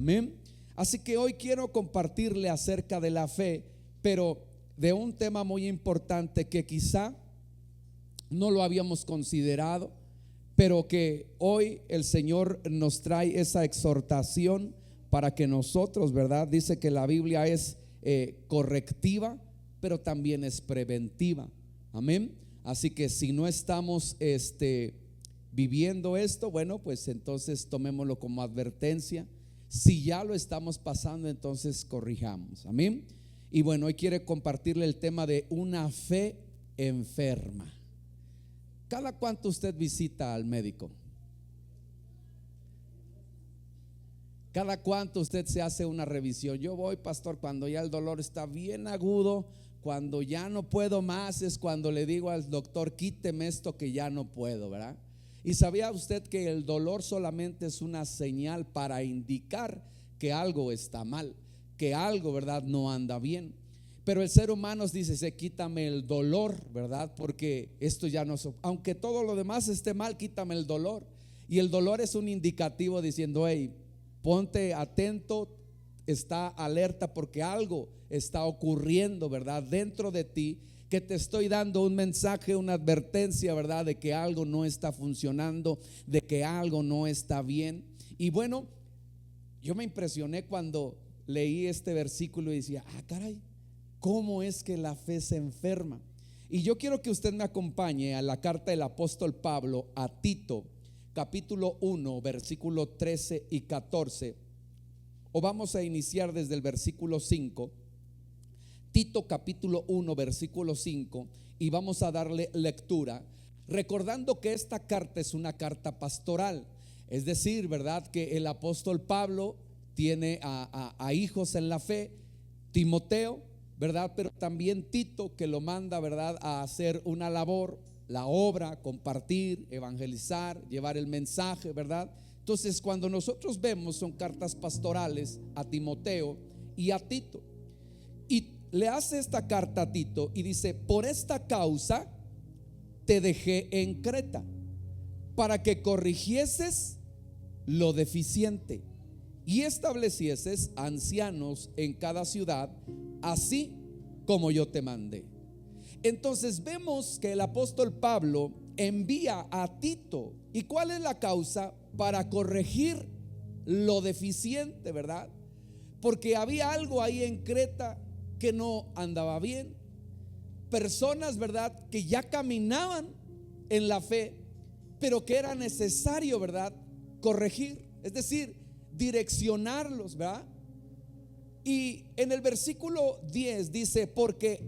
Amén. Así que hoy quiero compartirle acerca de la fe, pero de un tema muy importante que quizá no lo habíamos considerado, pero que hoy el Señor nos trae esa exhortación para que nosotros, ¿verdad? Dice que la Biblia es correctiva, pero también es preventiva. Amén. Así que si no estamos viviendo esto, bueno, pues entonces tomémoslo como advertencia. Si ya lo estamos pasando, entonces corrijamos. Amén. Y bueno, hoy quiero compartirle el tema de una fe enferma. ¿Cada cuánto usted visita al médico? ¿Cada cuánto usted se hace una revisión? Yo voy, pastor, cuando ya el dolor está bien agudo, cuando ya no puedo más, es cuando le digo al doctor, quíteme esto que ya no puedo, ¿verdad? Y sabía usted que el dolor solamente es una señal para indicar que algo está mal, que algo, ¿verdad?, no anda bien. Pero el ser humano dice, quítame el dolor, ¿verdad? Porque esto ya no, aunque todo lo demás esté mal, quítame el dolor. Y el dolor es un indicativo diciendo, hey, ponte atento, está alerta porque algo está ocurriendo, ¿verdad?, dentro de ti, que te estoy dando un mensaje, una advertencia, ¿verdad?, de que algo no está funcionando, de que algo no está bien. Y bueno, yo me impresioné cuando leí este versículo y decía, caray, ¿cómo es que la fe se enferma? Y yo quiero que usted me acompañe a la carta del apóstol Pablo a Tito, capítulo 1, versículo 13 y 14. O vamos a iniciar desde el versículo 5. Tito capítulo 1, versículo 5, y vamos a darle lectura, recordando que esta carta es una carta pastoral. Es decir, ¿verdad?, que el apóstol Pablo tiene a hijos en la fe, Timoteo, ¿verdad?, pero también Tito, que lo manda, ¿verdad?, a hacer una labor, la obra, compartir, evangelizar, llevar el mensaje, ¿verdad? Entonces, cuando nosotros vemos, son cartas pastorales a Timoteo y a Tito. Y le hace esta carta a Tito y dice, por esta causa te dejé en Creta, para que corrigieses lo deficiente y establecieses ancianos en cada ciudad, así como yo te mandé. Entonces vemos que el apóstol Pablo envía a Tito. ¿Y cuál es la causa? Para corregir lo deficiente, ¿verdad? Porque había algo ahí en Creta que no andaba bien. Personas, ¿verdad?, que ya caminaban en la fe, pero que era necesario, ¿verdad?, corregir, es decir, direccionarlos, ¿verdad? Y en el versículo 10 dice, porque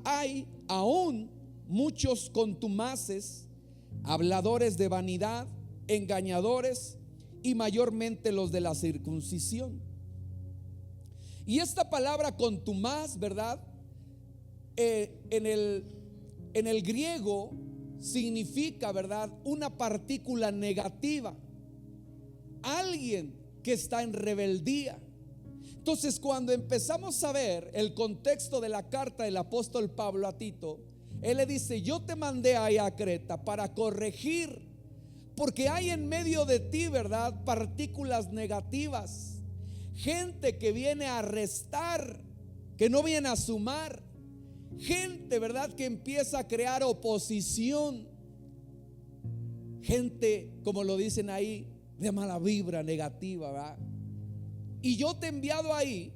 hay aún muchos contumaces, habladores de vanidad, engañadores, y mayormente los de la circuncisión. Y esta palabra contumaz, ¿verdad?, en el griego significa, ¿verdad?, una partícula negativa, alguien que está en rebeldía. Entonces, cuando empezamos a ver el contexto de la carta del apóstol Pablo a Tito, él le dice, yo te mandé ahí a Creta para corregir, porque hay en medio de ti, ¿verdad?, partículas negativas, gente que viene a restar, que no viene a sumar, gente, ¿verdad?, que empieza a crear oposición, gente, como lo dicen ahí, de mala vibra, negativa, ¿verdad? Y yo te he enviado ahí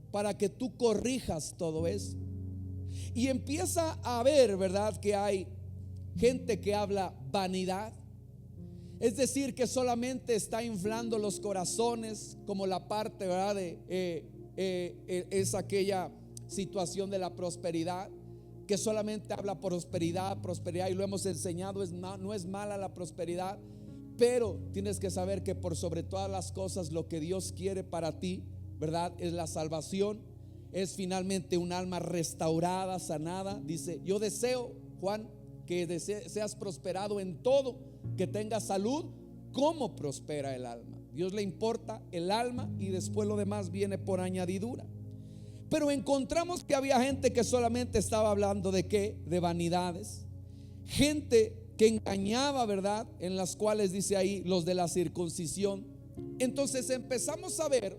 para que tú corrijas todo eso. Y empieza a ver, ¿verdad?, que hay gente que habla vanidad, es decir, que solamente está inflando los corazones, como la parte, ¿verdad?, es aquella situación de la prosperidad, que solamente habla prosperidad, y lo hemos enseñado, no es mala la prosperidad, pero tienes que saber que por sobre todas las cosas lo que Dios quiere para ti, ¿verdad?, es la salvación, es finalmente un alma restaurada, sanada. Dice, yo deseo, Juan, que seas prosperado en todo, que tengas salud, como prospera el alma. Dios le importa el alma y después lo demás viene por añadidura. Pero encontramos que había gente que solamente estaba hablando de qué, de vanidades, gente que engañaba, ¿verdad?, en las cuales dice ahí los de la circuncisión. Entonces empezamos a ver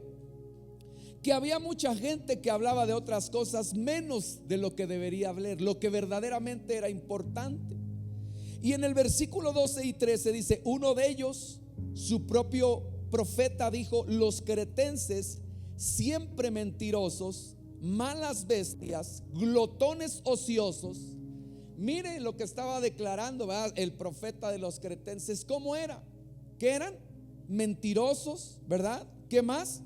que había mucha gente que hablaba de otras cosas menos de lo que debería hablar, lo que verdaderamente era importante. Y en el versículo 12 y 13 dice: uno de ellos, su propio profeta, dijo: los cretenses, siempre mentirosos, malas bestias, glotones ociosos. Mire lo que estaba declarando, ¿verdad?, el profeta de los cretenses. ¿Cómo era? ¿Qué eran? Mentirosos, ¿verdad? ¿Qué más?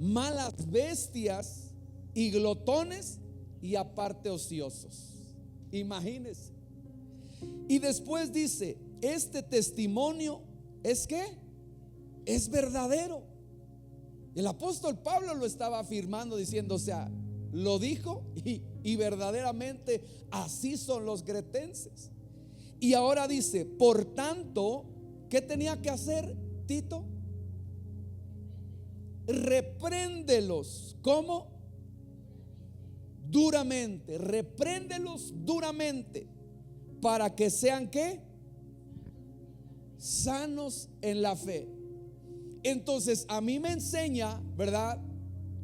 Malas bestias y glotones, y aparte ociosos. Imagínense. Y después dice: este testimonio es ¿qué? Es verdadero. El apóstol Pablo lo estaba afirmando, diciendo, o sea, lo dijo y verdaderamente así son los cretenses. Y ahora dice: por tanto, ¿qué tenía que hacer Tito? Repréndelos. ¿Cómo? Duramente. Repréndelos duramente, para que sean ¿qué? Sanos en la fe. Entonces a mí me enseña, ¿verdad?,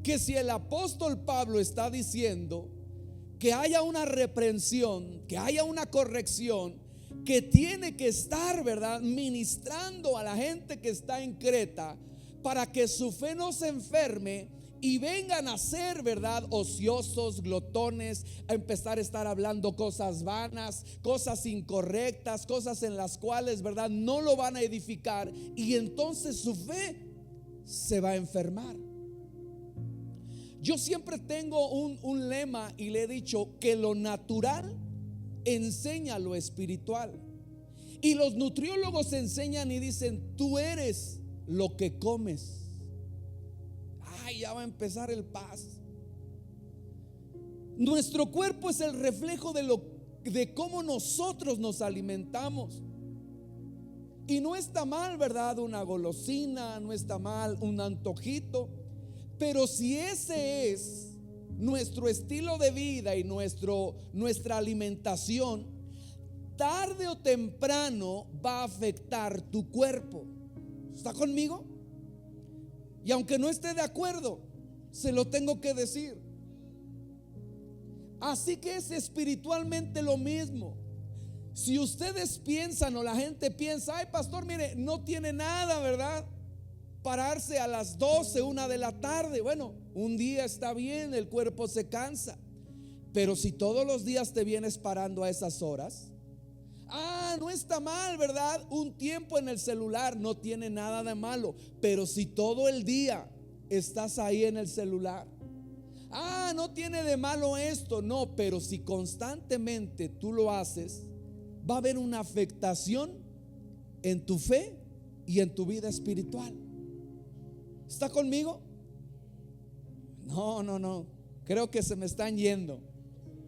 que si el apóstol Pablo está diciendo que haya una reprensión, que haya una corrección, que tiene que estar, ¿verdad?, ministrando a la gente que está en Creta, para que su fe no se enferme y vengan a ser, ¿verdad?, ociosos, glotones, a empezar a estar hablando cosas vanas, cosas incorrectas, cosas en las cuales, ¿verdad?, no lo van a edificar, y entonces su fe se va a enfermar. Yo siempre tengo un lema y le he dicho que lo natural enseña lo espiritual. Y los nutriólogos enseñan y dicen: tú eres lo que comes. Ay, ya va a empezar el paz. Nuestro cuerpo es el reflejo de cómo nosotros nos alimentamos. Y no está mal, ¿verdad?, una golosina, no está mal un antojito. Pero si ese es nuestro estilo de vida y nuestra alimentación, tarde o temprano va a afectar tu cuerpo. ¿Está conmigo? Y aunque no esté de acuerdo, se lo tengo que decir. Así que es espiritualmente lo mismo. Si ustedes piensan, o la gente piensa: ay, pastor, mire, no tiene nada, ¿verdad?, pararse a las 12, 1 de la tarde. Bueno, un día está bien, el cuerpo se cansa. Pero si todos los días te vienes parando a esas horas, no está mal, ¿verdad?, un tiempo en el celular, no tiene nada de malo. Pero si todo el día estás ahí en el celular, no tiene de malo esto. No, pero si constantemente tú lo haces, va a haber una afectación en tu fe y en tu vida espiritual. ¿Está conmigo? No, creo que se me están yendo.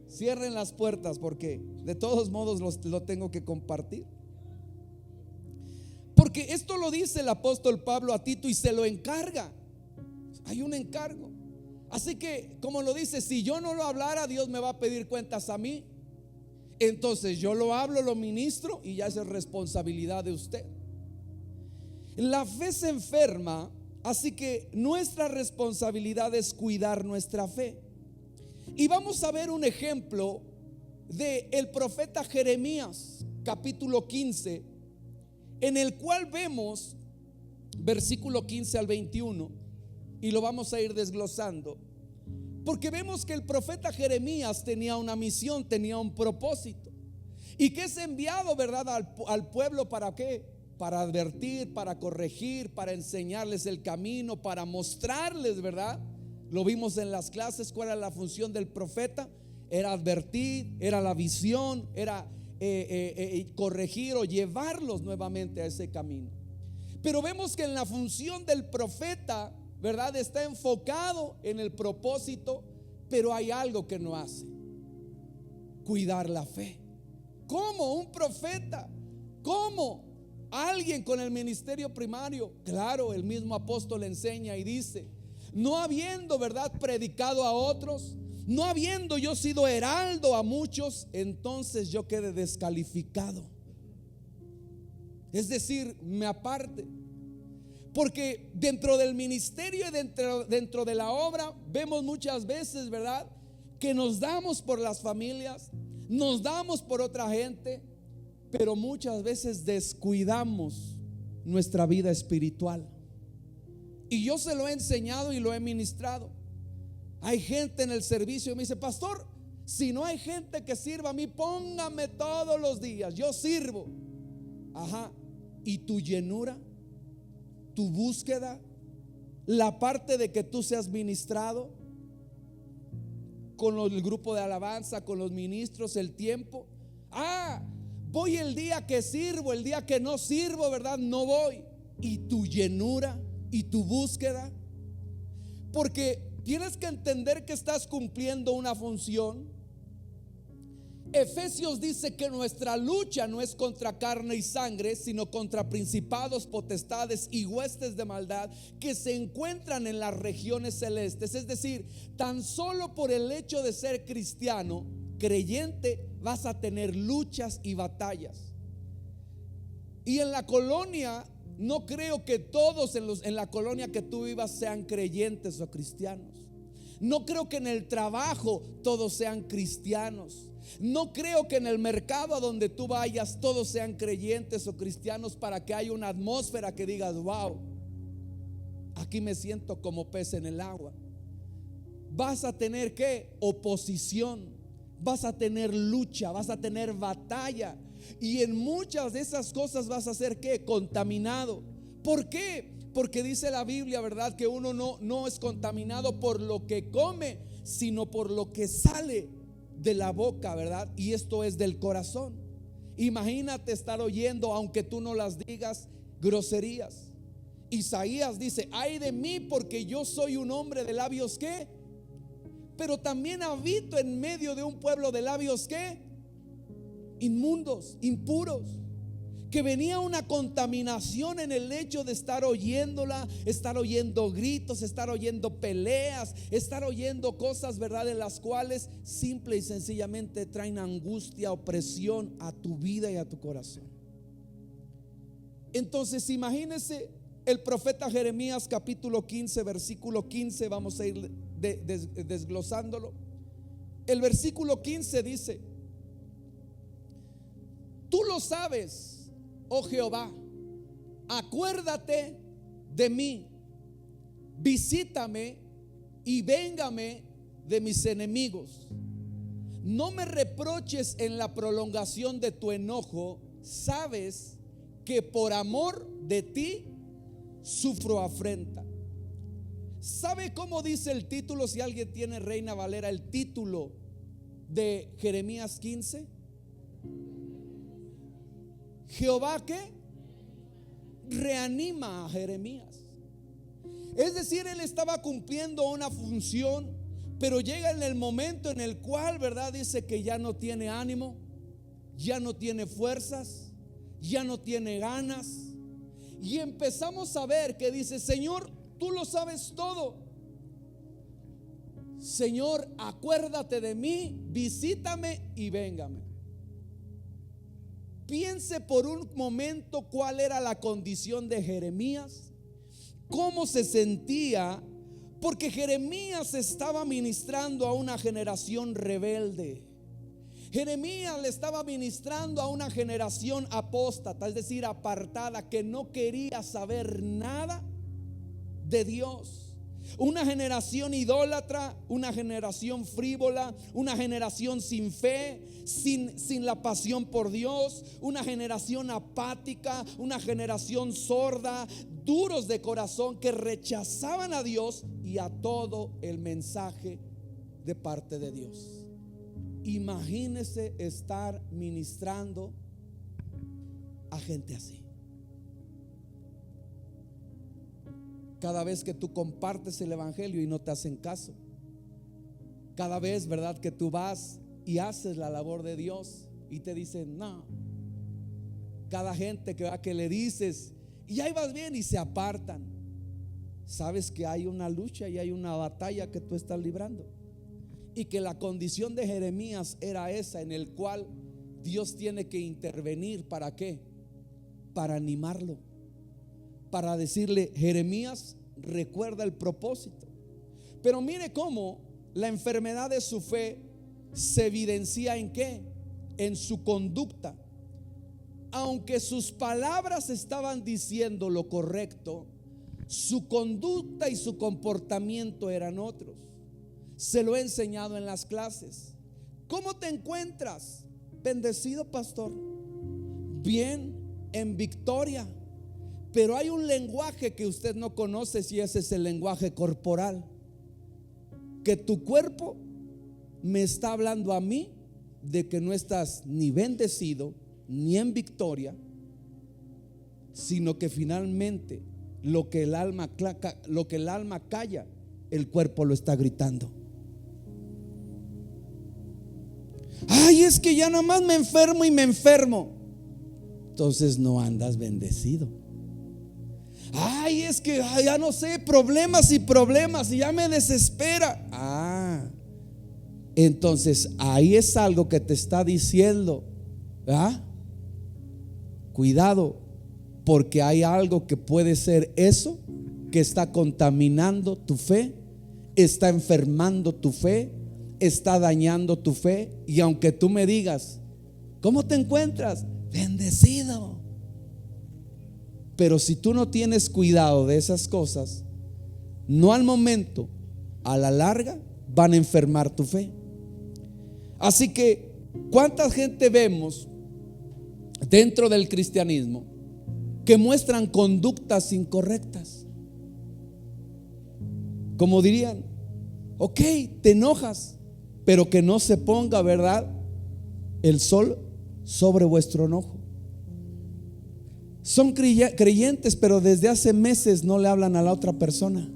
Cierren las puertas, porque de todos modos lo tengo que compartir. Porque esto lo dice el apóstol Pablo a Tito y se lo encarga. Hay un encargo. Así que, como lo dice, si yo no lo hablara, Dios me va a pedir cuentas a mí. Entonces yo lo hablo, lo ministro, y ya es responsabilidad de usted. La fe se enferma. Así que nuestra responsabilidad es cuidar nuestra fe. Y vamos a ver un ejemplo de el profeta Jeremías, capítulo 15, en el cual vemos versículo 15 al 21, y lo vamos a ir desglosando, porque vemos que el profeta Jeremías tenía una misión, tenía un propósito, y que es enviado, ¿verdad?, al pueblo. ¿Para qué? Para advertir, para corregir, para enseñarles el camino, para mostrarles, ¿verdad? Lo vimos en las clases. ¿Cuál era la función del profeta? Era advertir, era la visión, era corregir o llevarlos nuevamente a ese camino. Pero vemos que en la función del profeta, ¿verdad?, está enfocado en el propósito, pero hay algo que no hace: cuidar la fe. ¿Cómo un profeta? ¿Cómo alguien con el ministerio primario? Claro, el mismo apóstol enseña y dice: no habiendo, ¿verdad?, predicado a otros, no habiendo yo sido heraldo a muchos, entonces yo quedé descalificado. Es decir, me aparte. Porque dentro del ministerio y dentro de la obra vemos muchas veces, ¿verdad?, que nos damos por las familias, nos damos por otra gente, pero muchas veces descuidamos nuestra vida espiritual. Y yo se lo he enseñado y lo he ministrado. Hay gente en el servicio que me dice: pastor, si no hay gente que sirva a mí, póngame todos los días, yo sirvo. Ajá, ¿y tu llenura? ¿Tu búsqueda? ¿La parte de que tú seas ministrado con el grupo de alabanza, con los ministros, el tiempo? Voy el día que sirvo, el día que no sirvo, ¿verdad? No voy. ¿Y tu llenura? ¿Y tu búsqueda? Porque tienes que entender que estás cumpliendo una función. Efesios dice que nuestra lucha no es contra carne y sangre, sino contra principados, potestades y huestes de maldad que se encuentran en las regiones celestes. Es decir, tan solo por el hecho de ser cristiano, creyente, vas a tener luchas y batallas. Y en la colonia, no creo que todos en la colonia que tú vivas sean creyentes o cristianos. No creo que en el trabajo todos sean cristianos. No creo que en el mercado a donde tú vayas todos sean creyentes o cristianos para que haya una atmósfera que digas: wow, aquí me siento como pez en el agua. Vas a tener ¿qué? Oposición, vas a tener lucha, vas a tener batalla. Y en muchas de esas cosas vas a ser ¿qué? Contaminado. ¿Por qué? Porque dice la Biblia, ¿verdad?, que uno no es contaminado por lo que come, sino por lo que sale de la boca, ¿verdad? Y esto es del corazón. Imagínate estar oyendo, aunque tú no las digas, groserías. Isaías dice: ay de mí, porque yo soy un hombre de labios ¿qué? Pero también habito en medio de un pueblo de labios ¿qué? Inmundos, impuros. Que venía una contaminación en el hecho de estar oyéndola, estar oyendo gritos, estar oyendo peleas, estar oyendo cosas, ¿verdad?, en las cuales simple y sencillamente traen angustia, opresión a tu vida y a tu corazón. Entonces imagínese el profeta Jeremías capítulo 15, versículo 15. Vamos a ir desglosándolo. El versículo 15 dice: tú lo sabes, oh Jehová, acuérdate de mí, visítame y véngame de mis enemigos. No me reproches en la prolongación de tu enojo, sabes que por amor de ti sufro afrenta. ¿Sabe cómo dice el título? Si alguien tiene Reina Valera, el título de Jeremías 15. Jehová ¿qué? Reanima a Jeremías. Es decir, él estaba cumpliendo una función, pero llega en el momento en el cual, ¿verdad?, dice que ya no tiene ánimo, ya no tiene fuerzas, ya no tiene ganas. Y empezamos a ver que dice: Señor, tú lo sabes todo. Señor, acuérdate de mí, visítame y véngame. Piense por un momento cuál era la condición de Jeremías, cómo se sentía, porque Jeremías estaba ministrando a una generación rebelde. Jeremías le estaba ministrando a una generación apóstata, es decir, apartada, que no quería saber nada de Dios. Una generación idólatra, una generación frívola, una generación sin fe, sin la pasión por Dios, una generación apática, una generación sorda, duros de corazón, que rechazaban a Dios y a todo el mensaje de parte de Dios. Imagínese estar ministrando a gente así. Cada vez que tú compartes el evangelio y no te hacen caso, cada vez, ¿verdad?, que tú vas y haces la labor de Dios y te dicen no. Cada gente que le dices y ahí vas bien y se apartan. Sabes que hay una lucha y hay una batalla que tú estás librando, y que la condición de Jeremías era esa, en el cual Dios tiene que intervenir. ¿Para qué? Para animarlo, para decirle: Jeremías, recuerda el propósito. Pero mire cómo la enfermedad de su fe se evidencia en qué, en su conducta. Aunque sus palabras estaban diciendo lo correcto, su conducta y su comportamiento eran otros. Se lo he enseñado en las clases. ¿Cómo te encuentras? Bendecido, pastor. Bien, en victoria. Pero hay un lenguaje que usted no conoce, si ese es el lenguaje corporal. Que tu cuerpo me está hablando a mí de que no estás ni bendecido ni en victoria, sino que finalmente lo que el alma calla, el cuerpo lo está gritando. Ay, es que ya nada más me enfermo y me enfermo. Entonces no andas bendecido. Ay, es que ya no sé, problemas y problemas y ya me desespera. Entonces ahí es algo que te está diciendo: cuidado, porque hay algo que puede ser eso que está contaminando tu fe, está enfermando tu fe, está dañando tu fe. Y aunque tú me digas: ¿cómo te encuentras? Bendecido. Pero si tú no tienes cuidado de esas cosas, no al momento, a la larga van a enfermar tu fe. Así que, ¿cuánta gente vemos dentro del cristianismo que muestran conductas incorrectas? Como dirían: ok, te enojas, pero que no se ponga, ¿verdad?, el sol sobre vuestro enojo. Son creyentes, pero desde hace meses no le hablan a la otra persona.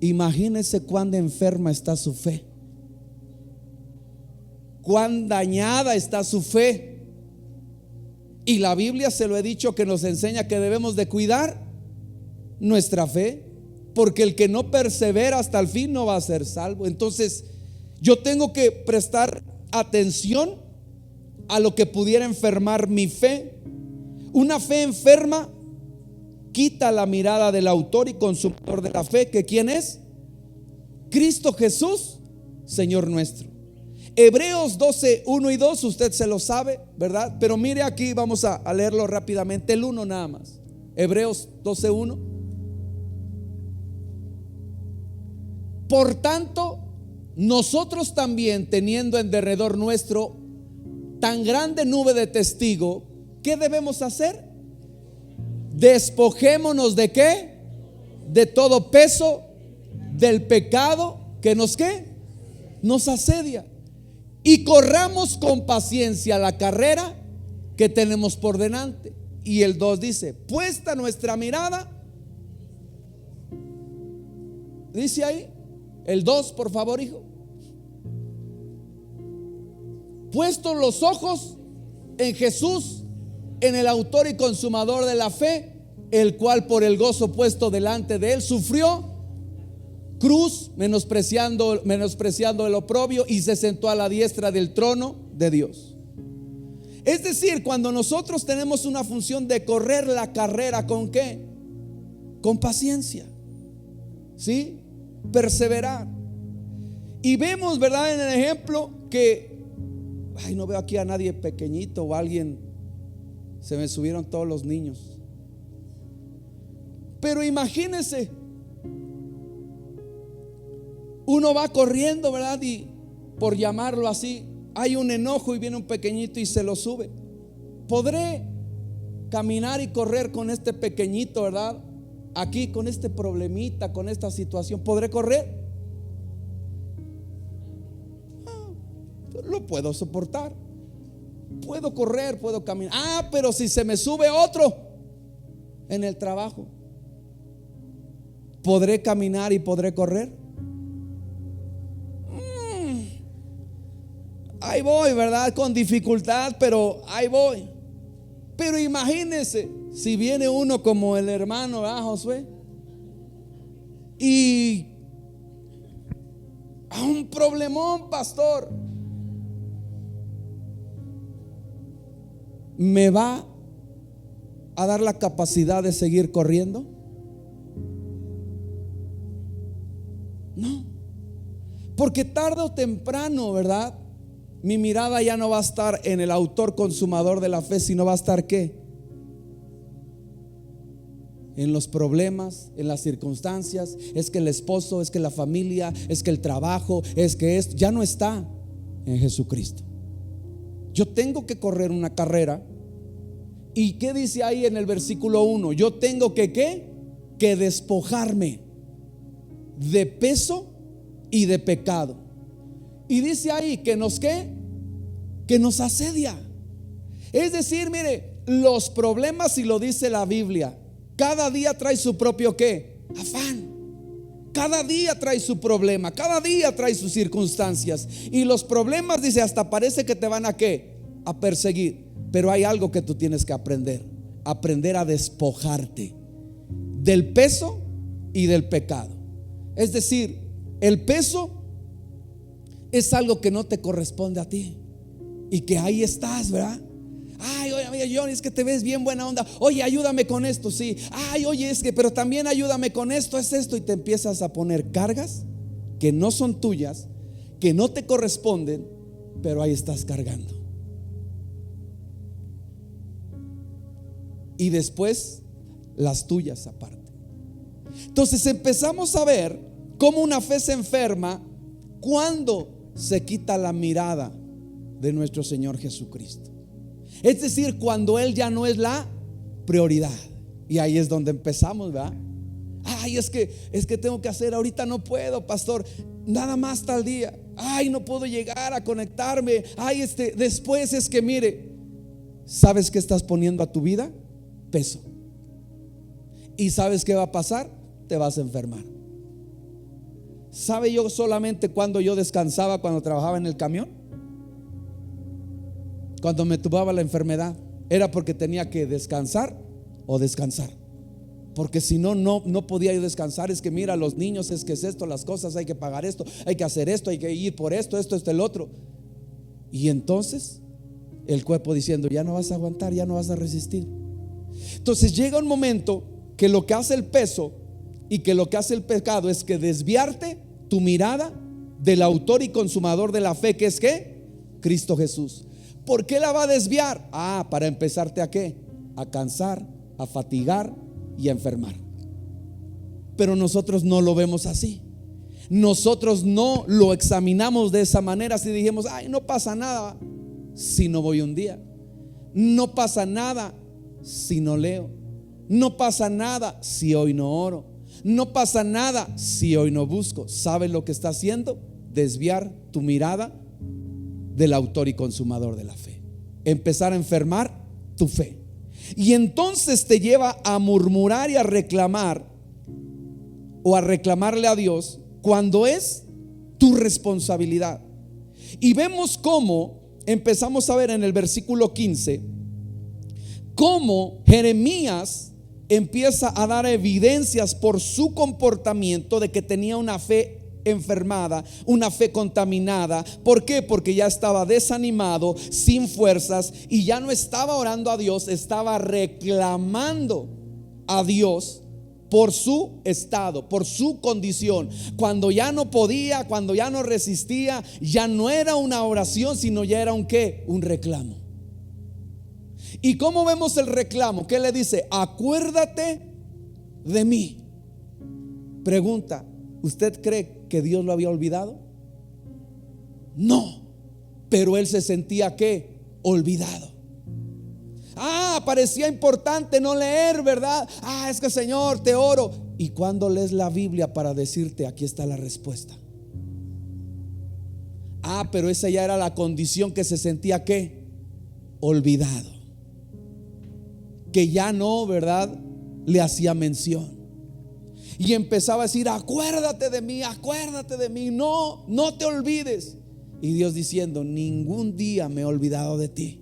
Imagínense cuán enferma está su fe, cuán dañada está su fe. Y la Biblia, se lo he dicho, que nos enseña que debemos de cuidar nuestra fe, porque el que no persevera hasta el fin no va a ser salvo. Entonces yo tengo que prestar atención a lo que pudiera enfermar mi fe. Una fe enferma quita la mirada del autor y consumador de la fe, que ¿quién es? Cristo Jesús, Señor nuestro. Hebreos 12, 1 y 2, usted se lo sabe, ¿verdad? Pero mire aquí, vamos a leerlo rápidamente, el 1 nada más. Hebreos 12, 1. Por tanto, nosotros también, teniendo en derredor nuestro tan grande nube de testigos, ¿qué debemos hacer? Despojémonos de ¿qué? De todo peso del pecado que nos ¿qué? Nos asedia, y corramos con paciencia la carrera que tenemos por delante. Y el 2 dice: puesta nuestra mirada, dice ahí el 2, por favor, hijo. Puestos los ojos en Jesús, en el autor y consumador de la fe, el cual por el gozo puesto delante de él sufrió cruz, menospreciando el oprobio, y se sentó a la diestra del trono de Dios. Es decir, cuando nosotros tenemos una función de correr la carrera, ¿con qué? Con paciencia, ¿sí? Perseverar. Y vemos, ¿verdad?, en el ejemplo que, no veo aquí a nadie pequeñito o alguien, se me subieron todos los niños. Pero imagínense, uno va corriendo, ¿verdad?, y por llamarlo así, hay un enojo y viene un pequeñito y se lo sube. ¿Podré caminar y correr con este pequeñito, verdad? Aquí con este problemita, con esta situación, ¿podré correr? Lo puedo soportar, puedo correr, puedo caminar. Pero si se me sube otro en el trabajo, ¿podré caminar y podré correr? Ahí voy, ¿verdad? Con dificultad, pero ahí voy. Pero imagínense si viene uno como el hermano, ¿verdad, Josué? Y a un problemón, pastor, me va a dar la capacidad de seguir corriendo? No, porque tarde o temprano, ¿verdad? Mi mirada ya no va a estar en el autor consumador de la fe, sino va a estar ¿qué? En los problemas, en las circunstancias. Es que el esposo, es que la familia, es que el trabajo, es que esto ya no está en Jesucristo. Yo tengo que correr una carrera. ¿Y qué dice ahí en el versículo 1? Yo tengo que ¿qué? Que despojarme de peso y de pecado. Y dice ahí que nos ¿qué? Que nos asedia. Es decir, mire, los problemas, y lo dice la Biblia, cada día trae su propio ¿qué? Afán. Cada día trae su problema, cada día trae sus circunstancias. Y los problemas, dice, hasta parece que te van a ¿qué? A perseguir. Pero hay algo que tú tienes que aprender. Aprender a despojarte del peso y del pecado. Es decir, el peso es algo que no te corresponde a ti y que ahí estás, ¿verdad? Ay, oye, amiga Johnny, es que te ves bien buena onda. Oye, ayúdame con esto, sí. Ay, oye, es que, pero también ayúdame con esto, es esto. Y te empiezas a poner cargas que no son tuyas, que no te corresponden, pero ahí estás cargando. Y después las tuyas aparte. Entonces empezamos a ver cómo una fe se enferma cuando se quita la mirada de nuestro Señor Jesucristo. Es decir, cuando Él ya no es la prioridad. Y ahí es donde empezamos, ¿verdad? Ay, es que tengo que hacer, ahorita no puedo, pastor, nada más tal día. Ay, no puedo llegar a conectarme. Ay, después es que mire, ¿sabes qué estás poniendo a tu vida? Peso. ¿Y sabes qué va a pasar? Te vas a enfermar. ¿Sabe yo solamente cuando yo descansaba cuando trabajaba en el camión? Cuando me tumbaba la enfermedad, era porque tenía que descansar o descansar. Porque si no, no podía yo descansar. Es que mira, los niños, es que es esto, las cosas, hay que pagar esto, hay que hacer esto, hay que ir por esto, el otro. Y entonces el cuerpo diciendo, ya no vas a aguantar, ya no vas a resistir. Entonces llega un momento que lo que hace el peso y que lo que hace el pecado es que desviarte tu mirada del autor y consumador de la fe, que es ¿qué? Cristo Jesús. ¿Por qué la va a desviar? Para empezarte ¿a qué? A cansar, a fatigar y a enfermar. Pero nosotros no lo vemos así. Nosotros no lo examinamos de esa manera. Si dijimos, ay, no pasa nada si no voy un día. No pasa nada si no leo. No pasa nada si hoy no oro. No pasa nada si hoy no busco. ¿Sabes lo que está haciendo? Desviar tu mirada del autor y consumador de la fe. Empezar a enfermar tu fe. Y entonces te lleva a murmurar y a reclamar, o a reclamarle a Dios cuando es tu responsabilidad. Y vemos cómo empezamos a ver en el versículo 15 cómo Jeremías empieza a dar evidencias por su comportamiento de que tenía una fe enfermada, una fe contaminada. ¿Por qué? Porque ya estaba desanimado, sin fuerzas, y ya no estaba orando a Dios, estaba reclamando a Dios por su estado, por su condición. Cuando ya no podía, cuando ya no resistía, ya no era una oración, sino ya era un ¿qué? Un reclamo. ¿Y cómo vemos el reclamo? ¿Qué le dice? Acuérdate de mí. Pregunta, ¿usted cree que Dios lo había olvidado? No, pero él se sentía ¿qué? Olvidado. Parecía importante no leer, ¿verdad? Es que Señor, te oro. ¿Y cuando lees la Biblia para decirte aquí está la respuesta? Pero esa ya era la condición, que se sentía ¿qué? Olvidado. Que ya no, ¿verdad? Le hacía mención. Y empezaba a decir, acuérdate de mí, no te olvides. Y Dios diciendo, ningún día me he olvidado de ti.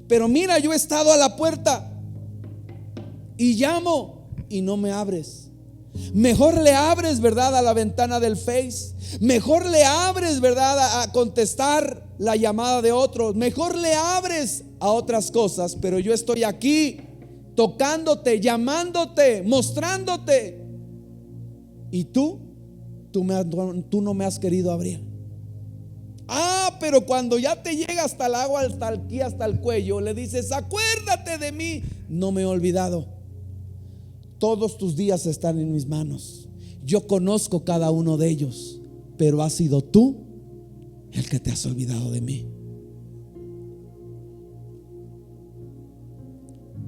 Pero mira, yo he estado a la puerta y llamo y no me abres. Mejor le abres, ¿verdad? A la ventana del Face. Mejor le abres, ¿verdad? A contestar la llamada de otros. Mejor le abres a otras cosas. Pero yo estoy aquí tocándote, llamándote, mostrándote. Y tú no me has querido abrir. Pero cuando ya te llega hasta el agua, hasta aquí, hasta el cuello, le dices: acuérdate de mí. No me he olvidado. Todos tus días están en mis manos. Yo conozco cada uno de ellos, pero has sido tú el que te has olvidado de mí.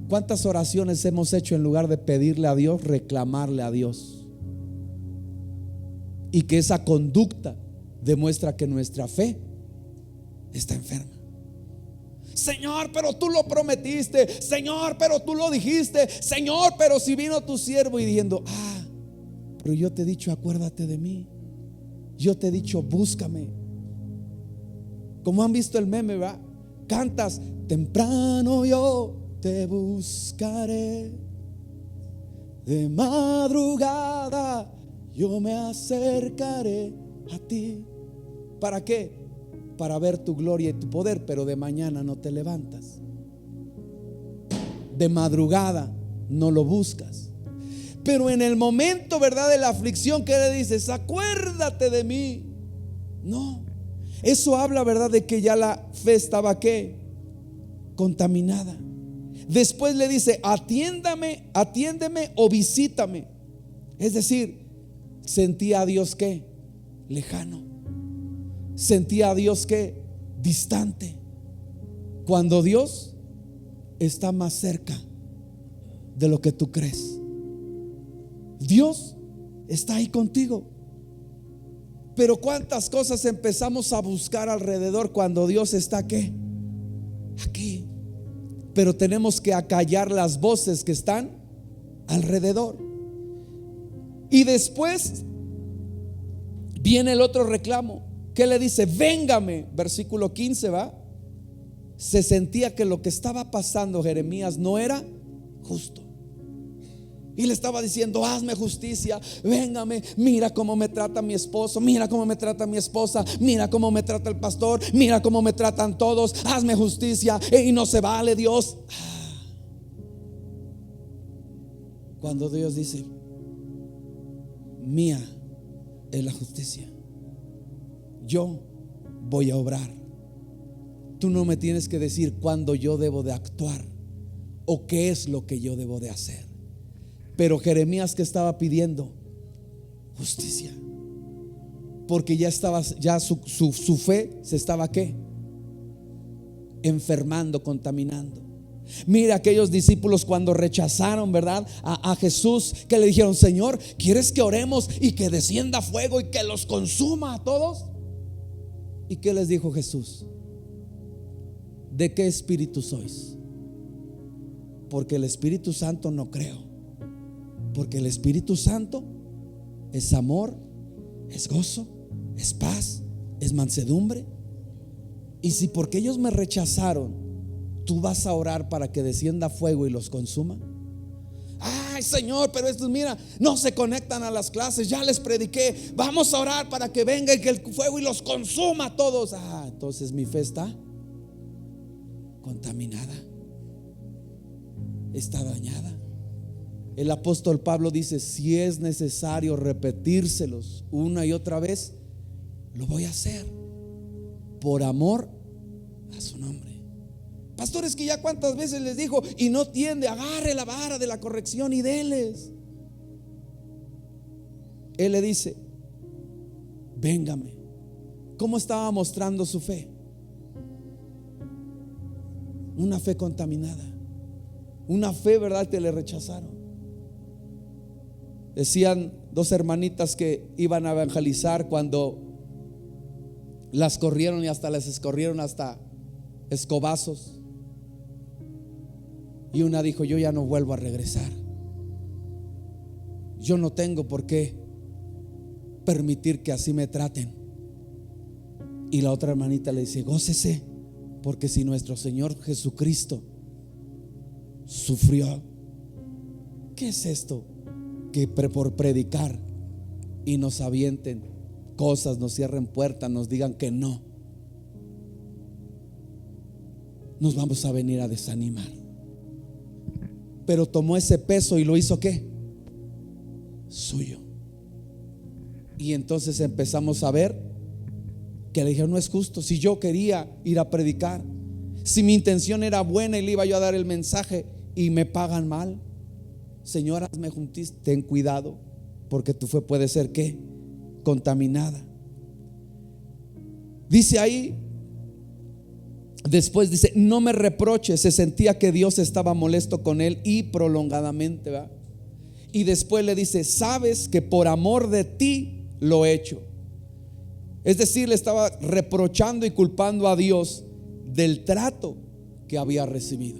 ¿Cuántas oraciones hemos hecho en lugar de pedirle a Dios, reclamarle a Dios? Y que esa conducta demuestra que nuestra fe está enferma. Señor, pero tú lo prometiste. Señor, pero tú lo dijiste. Señor, pero si vino tu siervo y diciendo: pero yo te he dicho, acuérdate de mí. Yo te he dicho, búscame. Como han visto el meme, ¿verdad? Cantas: temprano yo te buscaré, de madrugada yo me acercaré a ti. ¿Para qué? Para ver tu gloria y tu poder. Pero de mañana no te levantas, de madrugada no lo buscas. Pero en el momento, ¿verdad?, de la aflicción, ¿qué le dices? Acuérdate de mí. No, eso habla, ¿verdad?, de que ya la fe estaba, ¿qué? Contaminada. Después le dice: atiéndeme o visítame. Es decir, sentía a Dios, ¿qué? Lejano. Sentía a Dios, ¿qué? Distante. Cuando Dios está más cerca de lo que tú crees. Dios está ahí contigo. Pero cuántas cosas empezamos a buscar alrededor cuando Dios está, ¿qué? Aquí. Pero tenemos que acallar las voces que están alrededor. Y después viene el otro reclamo. ¿Qué le dice? Véngame. Versículo 15, ¿va? Se sentía que lo que estaba pasando Jeremías no era justo. Y le estaba diciendo: hazme justicia, véngame. Mira cómo me trata mi esposo, mira cómo me trata mi esposa, mira cómo me trata el pastor, mira cómo me tratan todos. Hazme justicia. Y no se vale, Dios. Cuando Dios dice: mía es la justicia, yo voy a obrar. Tú no me tienes que decir cuándo yo debo de actuar o qué es lo que yo debo de hacer. Pero Jeremías, ¿qué estaba pidiendo? Justicia. Porque ya estaba, ya su fe se estaba, ¿qué? Enfermando, contaminando. Mira aquellos discípulos cuando rechazaron, ¿verdad?, a Jesús, que le dijeron: Señor, ¿quieres que oremos y que descienda fuego y que los consuma a todos? ¿Y qué les dijo Jesús? ¿De qué espíritu sois? Porque el Espíritu Santo no creo. Porque el Espíritu Santo es amor, es gozo, es paz, es mansedumbre. Y si porque ellos me rechazaron, tú vas a orar para que descienda fuego y los consuma. Ay, Señor, pero estos, mira, no se conectan a las clases. Ya les prediqué. Vamos a orar para que venga y que el fuego y los consuma a todos. Entonces mi fe está contaminada, está dañada. El apóstol Pablo dice: si es necesario repetírselos una y otra vez, lo voy a hacer por amor a su nombre. Pastores, que ya cuántas veces les dijo y no tiende. Agarre la vara de la corrección y déles. Él le dice: véngame. ¿Cómo estaba mostrando su fe? Una fe contaminada, una fe, ¿verdad?, que le rechazaron. Decían dos hermanitas que iban a evangelizar, cuando las corrieron y hasta les escorrieron hasta escobazos. Y una dijo: yo ya no vuelvo a regresar. Yo no tengo por qué permitir que así me traten. Y la otra hermanita le dice: gócese, porque si nuestro Señor Jesucristo sufrió, ¿qué es esto? Que por predicar y nos avienten cosas, nos cierren puertas, nos digan que no, nos vamos a venir a desanimar. pero tomó ese peso y lo hizo ¿qué? Suyo. Y entonces empezamos a ver que le dije, no es justo. Si yo quería ir a predicar, si mi intención era buena y le iba yo a dar el mensaje y me pagan mal. Señora, hazme justicia. Ten cuidado, porque tu fe puede ser ¿qué? Contaminada. Dice ahí, después dice, no me reproches. Se sentía que Dios estaba molesto con él y prolongadamente, ¿verdad? Y después le dice, sabes que por amor de ti lo he hecho. Es decir, le estaba reprochando y culpando a Dios del trato que había recibido.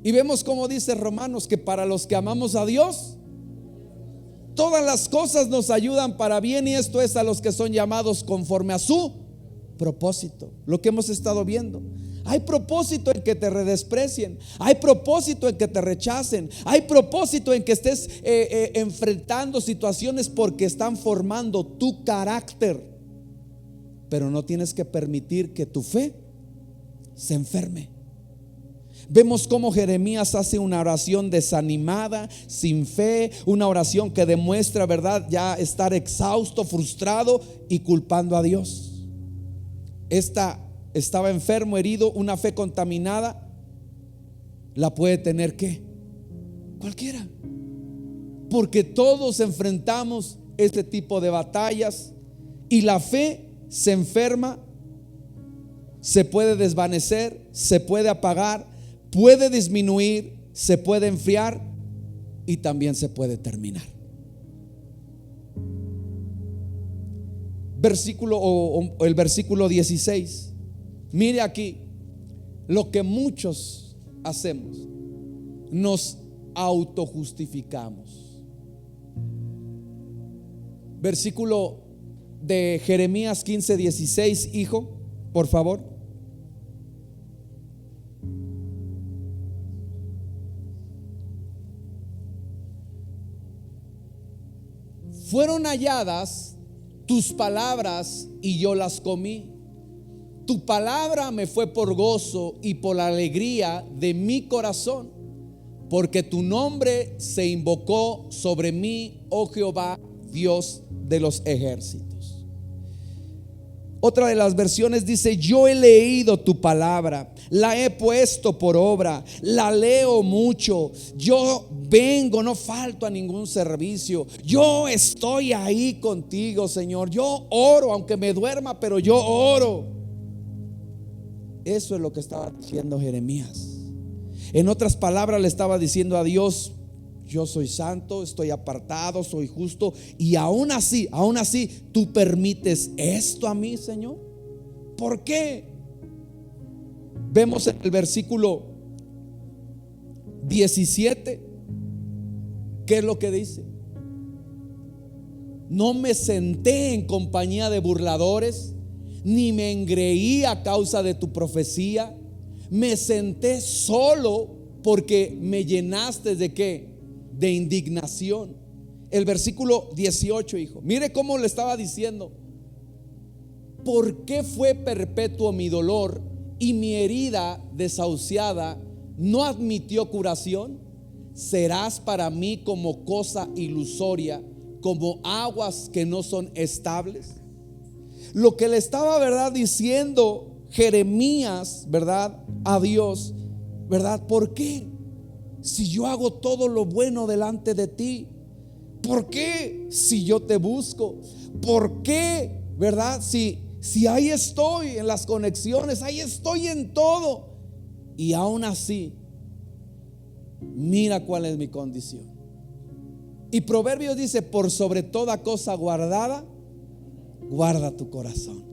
Y vemos como dice Romanos, que para los que amamos a Dios, todas las cosas nos ayudan para bien, y esto es a los que son llamados conforme a su propósito. Lo que hemos estado viendo. Hay propósito en que te redesprecien, hay propósito en que te rechacen, hay propósito en que estés enfrentando situaciones porque están formando tu carácter. Pero no tienes que permitir que tu fe se enferme. Vemos cómo Jeremías hace una oración desanimada, sin fe, una oración que demuestra, ¿verdad?, ya estar exhausto, frustrado y culpando a Dios. Estaba enfermo, herido. Una fe contaminada la puede tener ¿qué? Cualquiera, porque todos enfrentamos este tipo de batallas, y la fe se enferma, se puede desvanecer, se puede apagar, puede disminuir, se puede enfriar y también se puede terminar. El versículo 16. Mire aquí lo que muchos hacemos: nos autojustificamos. Versículo de Jeremías 15:16, hijo, por favor. Fueron halladas tus palabras y yo las comí. Tu palabra me fue por gozo y por la alegría de mi corazón, porque tu nombre se invocó sobre mí, oh Jehová, Dios de los ejércitos. Otra de las versiones dice: yo he leído tu palabra, la he puesto por obra, la leo mucho. Yo vengo, no falto a ningún servicio. Yo estoy ahí contigo, Señor. Yo oro, aunque me duerma, pero yo oro. Eso es lo que estaba diciendo Jeremías. En otras palabras, le estaba diciendo a Dios: yo soy santo, estoy apartado, soy justo, y aún así tú permites esto a mí, Señor. ¿Por qué? Vemos en el versículo 17, ¿qué es lo que dice? No me senté en compañía de burladores, ni me engreí a causa de tu profecía. Me senté solo porque me llenaste de ¿qué? De indignación. El versículo 18, hijo, mire cómo le estaba diciendo: ¿por qué fue perpetuo mi dolor y mi herida desahuciada no admitió curación? Serás para mí como cosa ilusoria, como aguas que no son estables. Lo que le estaba, ¿verdad?, diciendo Jeremías, ¿verdad?, a Dios, ¿verdad? ¿Por qué? Si yo hago todo lo bueno delante de ti, ¿por qué si yo te busco? ¿Por qué, verdad? Si ahí estoy en las conexiones, ahí estoy en todo, y aún así, mira cuál es mi condición. Y Proverbios dice: por sobre toda cosa guardada, guarda tu corazón.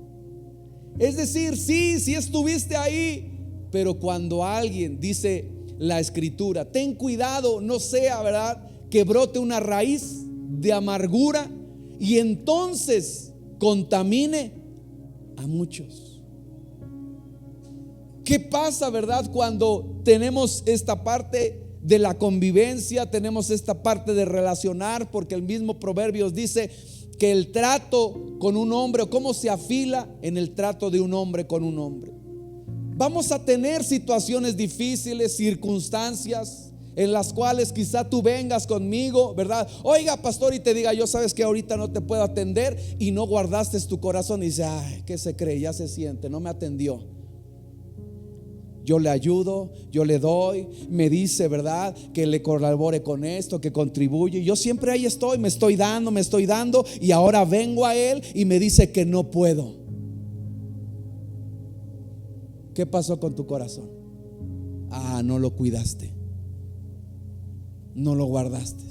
Es decir, sí estuviste ahí, pero cuando alguien, dice la escritura, ten cuidado, no sea, ¿verdad?, que brote una raíz de amargura y entonces contamine a muchos. ¿Qué pasa, verdad, cuando tenemos esta parte de la convivencia, tenemos esta parte de relacionar? Porque el mismo Proverbios dice que el trato con un hombre, o cómo se afila en el trato de un hombre con un hombre. Vamos a tener situaciones difíciles, circunstancias en las cuales quizá tú vengas conmigo, ¿verdad? Oiga, pastor, y te diga yo, sabes que ahorita no te puedo atender, y no guardaste tu corazón y dice, ay, ¿qué se cree? Ya se siente, no me atendió. Yo le ayudo, yo le doy, me dice, ¿verdad?, que le colabore con esto, que contribuye. Yo siempre ahí estoy, me estoy dando, y ahora vengo a él y me dice que no puedo. ¿Qué pasó con tu corazón? Ah, no lo cuidaste, no lo guardaste.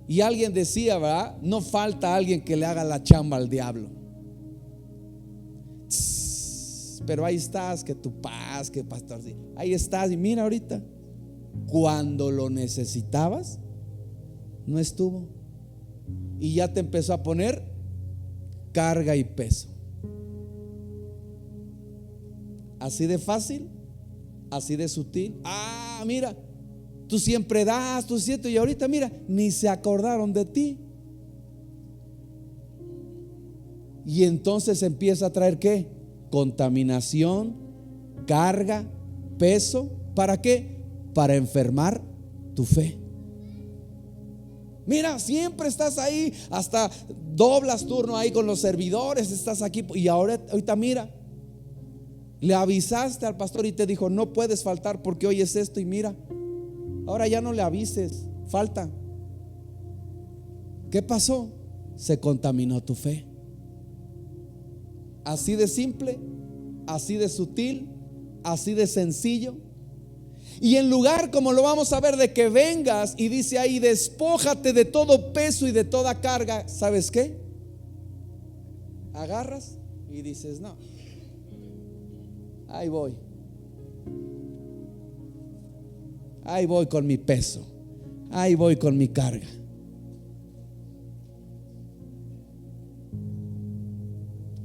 Y alguien decía, ¿verdad?, no falta alguien que le haga la chamba al diablo. Pero ahí estás, que tu paz, que pastor, ahí estás, y mira ahorita, cuando lo necesitabas, no estuvo, y ya te empezó a poner carga y peso. Así de fácil, así de sutil. Ah, mira, tú siempre das, tú sientes, y ahorita mira, ni se acordaron de ti. Y entonces empieza a traer ¿qué? Contaminación, carga, peso. ¿Para qué? Para enfermar tu fe. Mira, siempre estás ahí, hasta doblas turno ahí con los servidores, estás aquí, y ahorita mira, le avisaste al pastor y te dijo, no puedes faltar porque hoy es esto, y mira, ahora ya no le avises, falta. ¿Qué pasó? Se contaminó tu fe. Así de simple, así de sutil, así de sencillo. Y en lugar, como lo vamos a ver, de que vengas y dice ahí, despójate de todo peso y de toda carga, ¿sabes qué? Agarras y dices, no, ahí voy con mi peso, ahí voy con mi carga.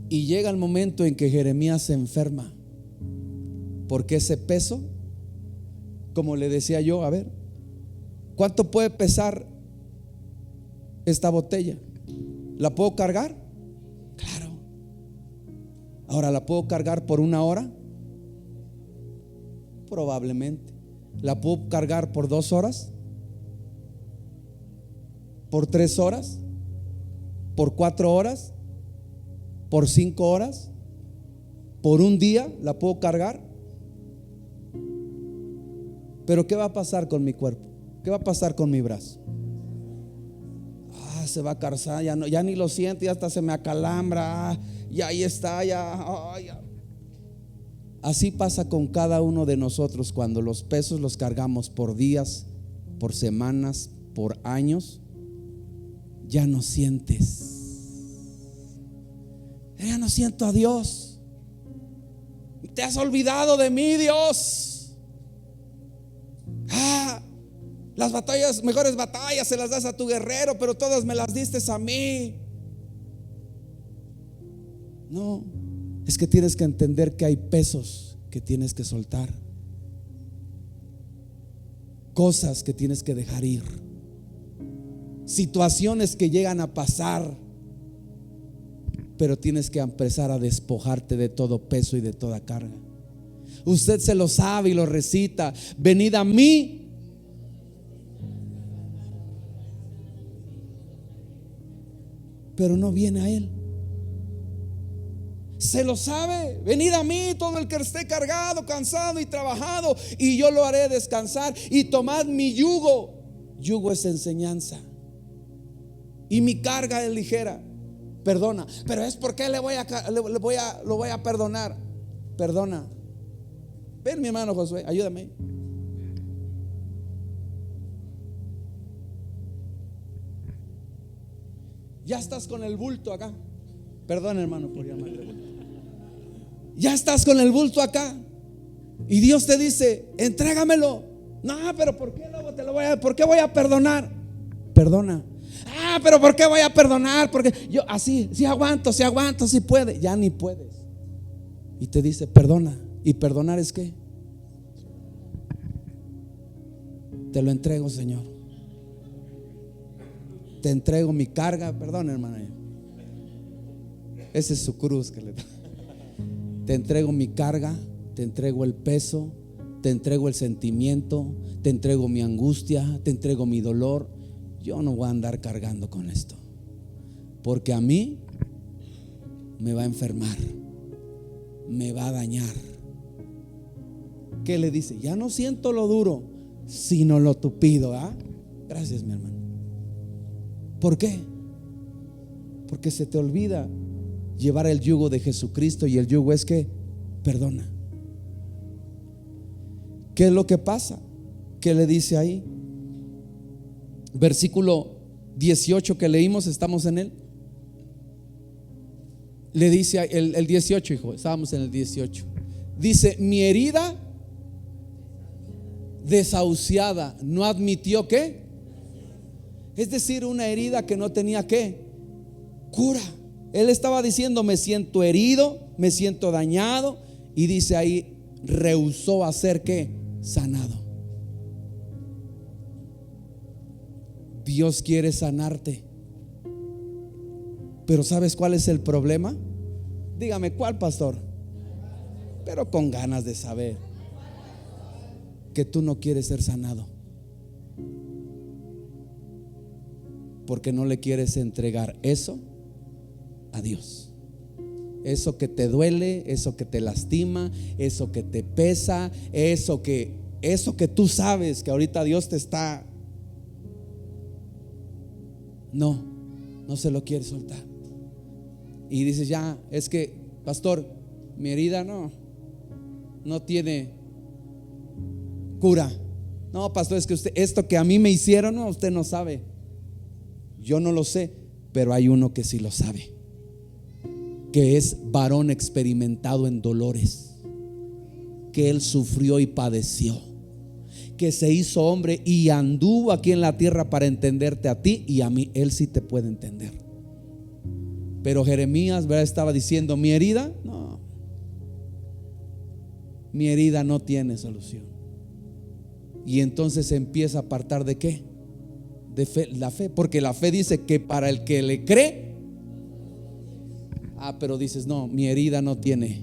Y llega el momento en que Jeremías se enferma, porque ese peso, como le decía yo, a ver, ¿cuánto puede pesar esta botella? ¿La puedo cargar? Claro. Ahora, ¿la puedo cargar por 1 hora? Probablemente. ¿La puedo cargar por 2 horas? ¿Por 3 horas? ¿Por 4 horas? ¿Por 5 horas? ¿Por un día la puedo cargar? Pero ¿qué va a pasar con mi cuerpo? ¿Qué va a pasar con mi brazo? Se va a cansar, ya ni lo siento, ya hasta se me acalambra, y ahí está, ya. Así pasa con cada uno de nosotros cuando los pesos los cargamos por días, por semanas, por años. Ya no sientes. Ya no siento a Dios. Te has olvidado de mí, Dios. Las batallas, mejores batallas se las das a tu guerrero, pero todas me las diste a mí. No, es que tienes que entender que hay pesos que tienes que soltar, cosas que tienes que dejar ir, situaciones que llegan a pasar, pero tienes que empezar a despojarte de todo peso y de toda carga. Usted se lo sabe y lo recita: venid a mí, pero no viene a Él. Se lo sabe: venid a mí todo el que esté cargado, cansado y trabajado, y yo lo haré descansar. Y tomad mi yugo. Yugo es enseñanza, y mi carga es ligera. Perdona. Pero es porque lo voy a perdonar. Perdona. Ven, mi hermano Josué, ayúdame. Ya estás con el bulto acá. Perdón, hermano, por llamarle bulto. Ya estás con el bulto acá, y Dios te dice: entrégamelo. No, pero ¿por qué luego por qué voy a perdonar? Perdona. Pero ¿por qué voy a perdonar? Porque yo así, si aguanto, si puede. Ya ni puedes. Y te dice: perdona. ¿Y perdonar es qué? Te lo entrego, Señor. Te entrego mi carga. Perdón, hermana. Esa es su cruz que le da. te entrego mi carga, te entrego el peso, te entrego el sentimiento, te entrego mi angustia, te entrego mi dolor. Yo no voy a andar cargando con esto, porque a mí me va a enfermar, me va a dañar. ¿Qué le dice? Ya no siento lo duro, sino lo tupido. Gracias, mi hermano. ¿Por qué? Porque se te olvida llevar el yugo de Jesucristo, y el yugo es que perdona. ¿Qué es lo que pasa? ¿Qué le dice ahí? Versículo 18 que leímos, estamos en él. Le dice el 18, hijo, estábamos en el 18. Dice: mi herida desahuciada no admitió ¿qué? Es decir, una herida que no tenía ¿qué? Cura. Él estaba diciendo: me siento herido, me siento dañado, y dice ahí, rehusó a ser ¿qué? Sanado. Dios quiere sanarte, pero ¿sabes cuál es el problema? Dígame, ¿cuál, pastor? Pero con ganas de saber que tú no quieres ser sanado, porque no le quieres entregar eso a Dios. Eso que te duele, eso que te lastima, eso que te pesa, eso que tú sabes que ahorita Dios te está, no se lo quiere soltar. Y dices: ya, es que, pastor, mi herida no tiene cura. No, pastor, es que usted, esto que a mí me hicieron, usted no sabe. Yo no lo sé, pero hay uno que sí lo sabe, que es varón experimentado en dolores, que él sufrió y padeció, que se hizo hombre y anduvo aquí en la tierra para entenderte a ti y a mí. Él sí te puede entender. Pero Jeremías, ¿verdad?, estaba diciendo: mi herida, mi herida no tiene solución. Y entonces se empieza a apartar ¿de qué? De fe, la fe, porque la fe dice que para el que le cree. Pero dices: no, mi herida no tiene,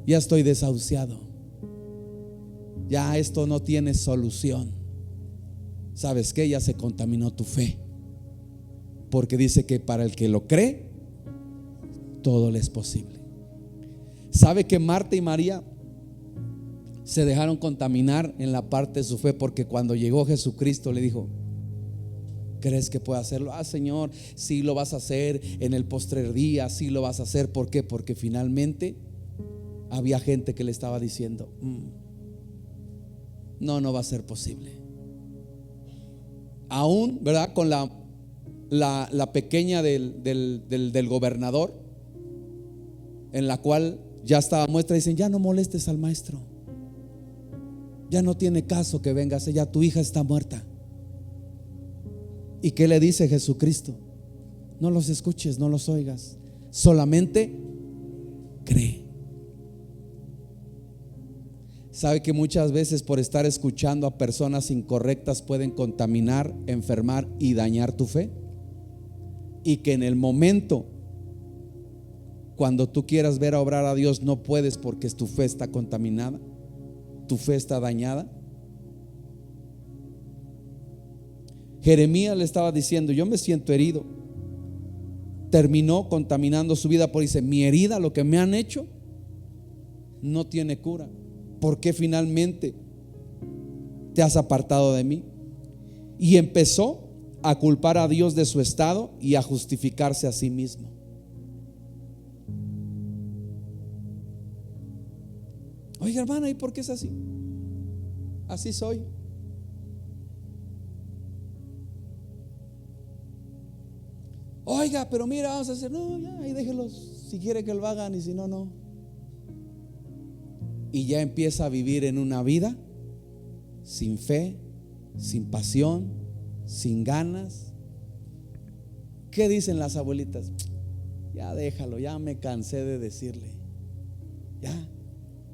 ya estoy desahuciado, ya esto no tiene solución. ¿Sabes qué? Ya se contaminó tu fe, porque dice que para el que lo cree, todo le es posible. ¿Sabe que Marta y María se dejaron contaminar en la parte de su fe? Porque cuando llegó Jesucristo le dijo: ¿crees que puedo hacerlo? Señor, sí lo vas a hacer en el postrer día, sí lo vas a hacer. ¿Por qué? Porque finalmente había gente que le estaba diciendo: no va a ser posible. Aún, ¿verdad?, con la pequeña del gobernador, en la cual ya estaba muestra, dicen: ya no molestes al maestro, ya no tiene caso que vengas, ya tu hija está muerta. ¿Y qué le dice Jesucristo? No los escuches, no los oigas, solamente cree. ¿Sabe que muchas veces por estar escuchando a personas incorrectas pueden contaminar, enfermar y dañar tu fe? Y que en el momento cuando tú quieras ver a obrar a Dios no puedes, porque tu fe está contaminada, tu fe está dañada. Jeremías le estaba diciendo: yo me siento herido. Terminó contaminando su vida, porque dice: mi herida, lo que me han hecho, no tiene cura. ¿Por qué finalmente te has apartado de mí? Y empezó a culpar a Dios de su estado y a justificarse a sí mismo. Oiga, hermana, ¿y por qué es así? Así soy. Oiga, pero mira, vamos a hacer. No, ya, ahí déjelos, si quiere que lo hagan, y si no, no. Y ya empieza a vivir en una vida sin fe, sin pasión, sin ganas. ¿Qué dicen las abuelitas? Ya déjalo, ya me cansé de decirle. Ya,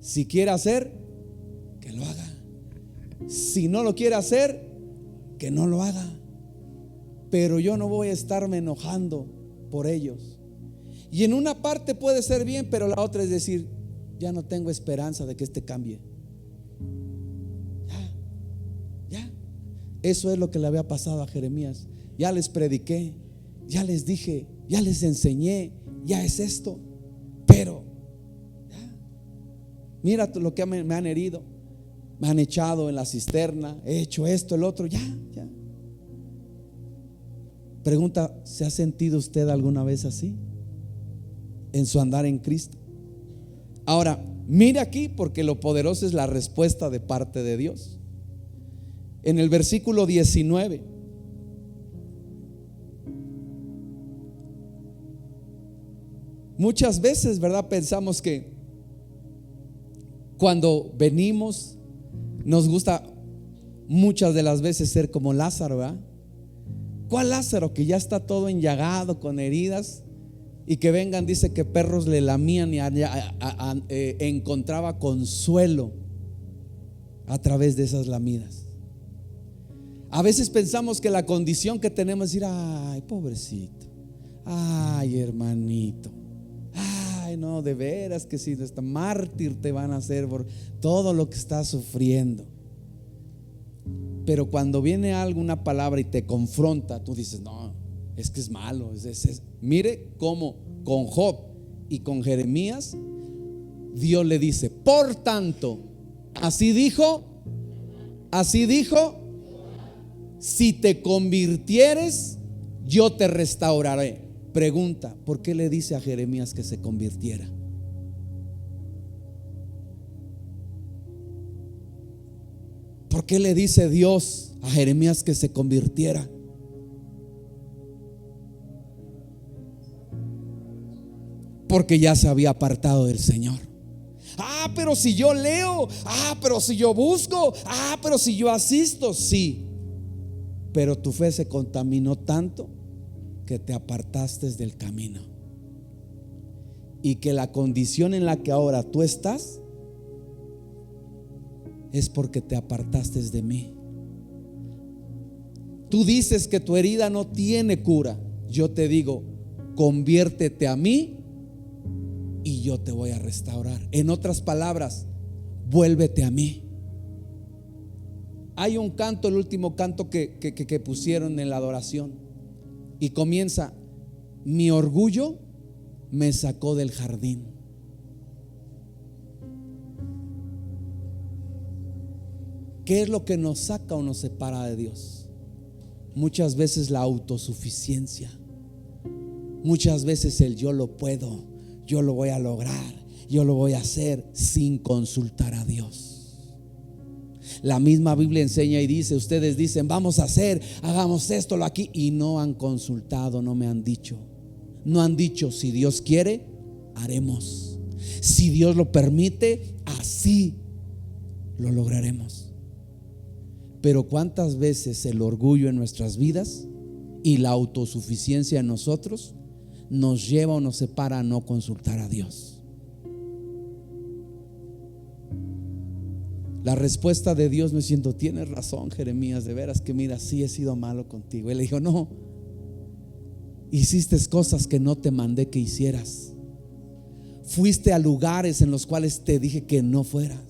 si quiere hacer, que lo haga. Si no lo quiere hacer, que no lo haga. Pero yo no voy a estarme enojando por ellos. Y en una parte puede ser bien, pero la otra es decir, ya no tengo esperanza de que este cambie. Ya. Eso es lo que le había pasado a Jeremías. Ya les prediqué, ya les dije, ya les enseñé, ya es esto, pero ya. Mira lo que me han herido, me han echado en la cisterna, he hecho esto, el otro, ya. Pregunta, ¿se ha sentido usted alguna vez así en su andar en Cristo? Ahora, mire aquí, porque lo poderoso es la respuesta de parte de Dios. En el versículo 19, muchas veces, ¿verdad? Pensamos que cuando venimos nos gusta muchas de las veces ser como Lázaro, ¿verdad? ¿Cuál Lázaro? Que ya está todo enllagado con heridas, y que vengan, dice que perros le lamían y encontraba consuelo a través de esas lamidas. A veces pensamos que la condición que tenemos es decir, ay, pobrecito, ay, hermanito, ay, no, de veras que si esta mártir te van a hacer por todo lo que estás sufriendo. Pero cuando viene algo, una palabra y te confronta, tú dices, no, es que es malo. Mire cómo con Job y con Jeremías Dios le dice, por tanto, así dijo, si te convirtieres, yo te restauraré. Pregunta, ¿por qué le dice a Jeremías que se convirtiera? ¿Por qué le dice Dios a Jeremías que se convirtiera? Porque ya se había apartado del Señor. Pero si yo leo, pero si yo busco, pero si yo asisto, sí, pero tu fe se contaminó tanto que te apartaste del camino, y que la condición en la que ahora tú estás es porque te apartaste de mí. Tú dices que tu herida no tiene cura. Yo te digo, conviértete a mí y yo te voy a restaurar. En otras palabras, vuélvete a mí. Hay un canto, el último canto que pusieron en la adoración, y comienza: mi orgullo me sacó del jardín. ¿Qué es lo que nos saca o nos separa de Dios? Muchas veces la autosuficiencia, muchas veces el yo lo puedo, yo lo voy a lograr, yo lo voy a hacer, sin consultar a Dios. La misma Biblia enseña y dice, ustedes dicen vamos a hacer, hagamos esto, lo aquí, y no han consultado, no me han dicho. No han dicho, si Dios quiere, haremos. Si Dios lo permite, así lo lograremos. Pero ¿cuántas veces el orgullo en nuestras vidas y la autosuficiencia en nosotros nos lleva o nos separa a no consultar a Dios? La respuesta de Dios no es diciendo, tienes razón, Jeremías, de veras que mira, sí he sido malo contigo. Él le dijo, no, hiciste cosas que no te mandé que hicieras. Fuiste a lugares en los cuales te dije que no fueras.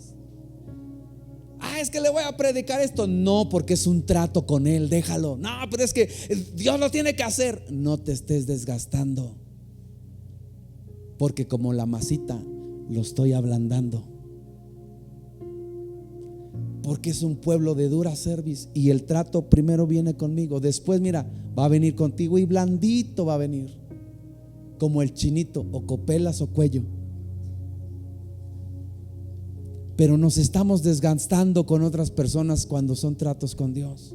Es que le voy a predicar esto. No, porque es un trato con él, déjalo. No, pero es que Dios lo tiene que hacer. No te estés desgastando, porque como la masita lo estoy ablandando. Porque es un pueblo de dura cerviz, y el trato primero viene conmigo, después mira, va a venir contigo, y blandito va a venir, como el chinito, o copelas o cuello. Pero nos estamos desgastando con otras personas cuando son tratos con Dios,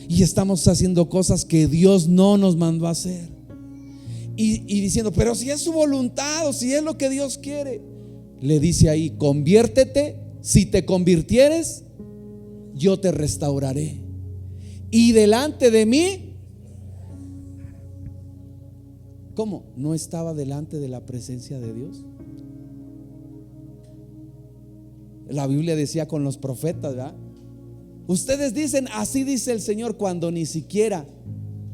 y estamos haciendo cosas que Dios no nos mandó a hacer, y diciendo, pero si es su voluntad, o si es lo que Dios quiere. Le dice ahí, conviértete. Si te convirtieres, yo te restauraré, y delante de mí. ¿Cómo? ¿No estaba delante de la presencia de Dios? La Biblia decía con los profetas, ¿verdad? Ustedes dicen, así dice el Señor, cuando ni siquiera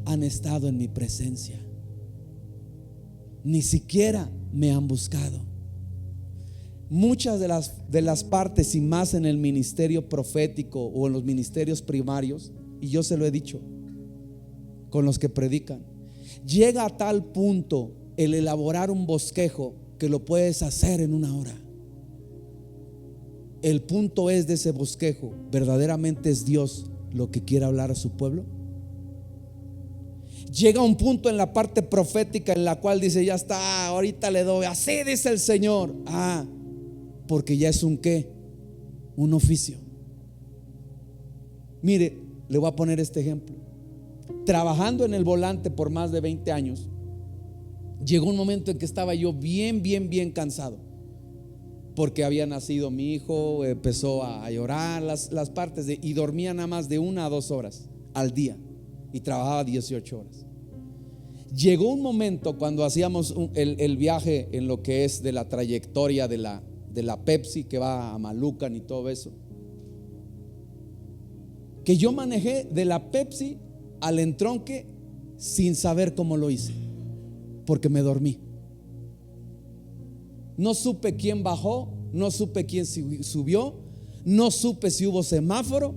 han estado en mi presencia. ni siquiera me han buscado. Muchas de las partes, y más en el ministerio profético o en los ministerios primarios, y yo se lo he dicho con los que predican, llega a tal punto el elaborar un bosquejo que lo puedes hacer en una hora. El punto es de ese bosquejo, ¿verdaderamente es Dios lo que quiere hablar a su pueblo? Llega un punto en la parte profética en la cual dice: ya está, ahorita le doy, así dice el Señor. Porque ya es un ¿qué? Un oficio. Mire, le voy a poner este ejemplo. Trabajando en el volante por más de 20 años, llegó un momento en que estaba yo bien cansado, porque había nacido mi hijo, empezó a llorar, las partes y dormía nada más de 1 a 2 horas al día y trabajaba 18 horas. Llegó un momento cuando hacíamos el viaje en lo que es de la trayectoria de la Pepsi que va a Malucan y todo eso, que yo manejé de la Pepsi al Entronque sin saber cómo lo hice, porque me dormí. No supe quién bajó, no supe quién subió, no supe si hubo semáforo.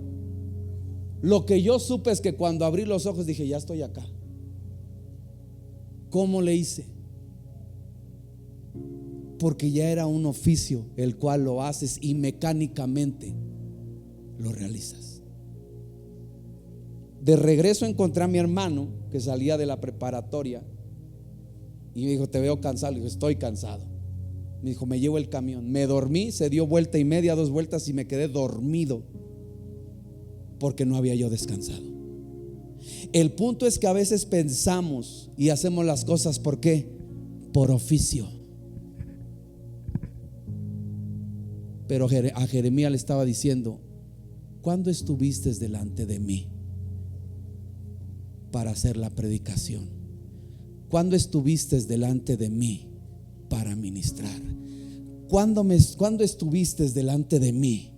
Lo que yo supe es que cuando abrí los ojos dije: ya estoy acá. ¿Cómo le hice? Porque ya era un oficio el cual lo haces y mecánicamente lo realizas. De regreso encontré a mi hermano que salía de la preparatoria y me dijo: te veo cansado. Le digo: estoy cansado. Me dijo: me llevo el camión. Me dormí, se dio vuelta y media, 2 vueltas y me quedé dormido porque no había yo descansado. El punto es que a veces pensamos y hacemos las cosas ¿por qué? Por oficio. Pero a Jeremías le estaba diciendo: ¿cuándo estuviste delante de mí para hacer la predicación? ¿Cuándo estuviste delante de mí para ministrar? ¿Cuándo estuviste delante de mí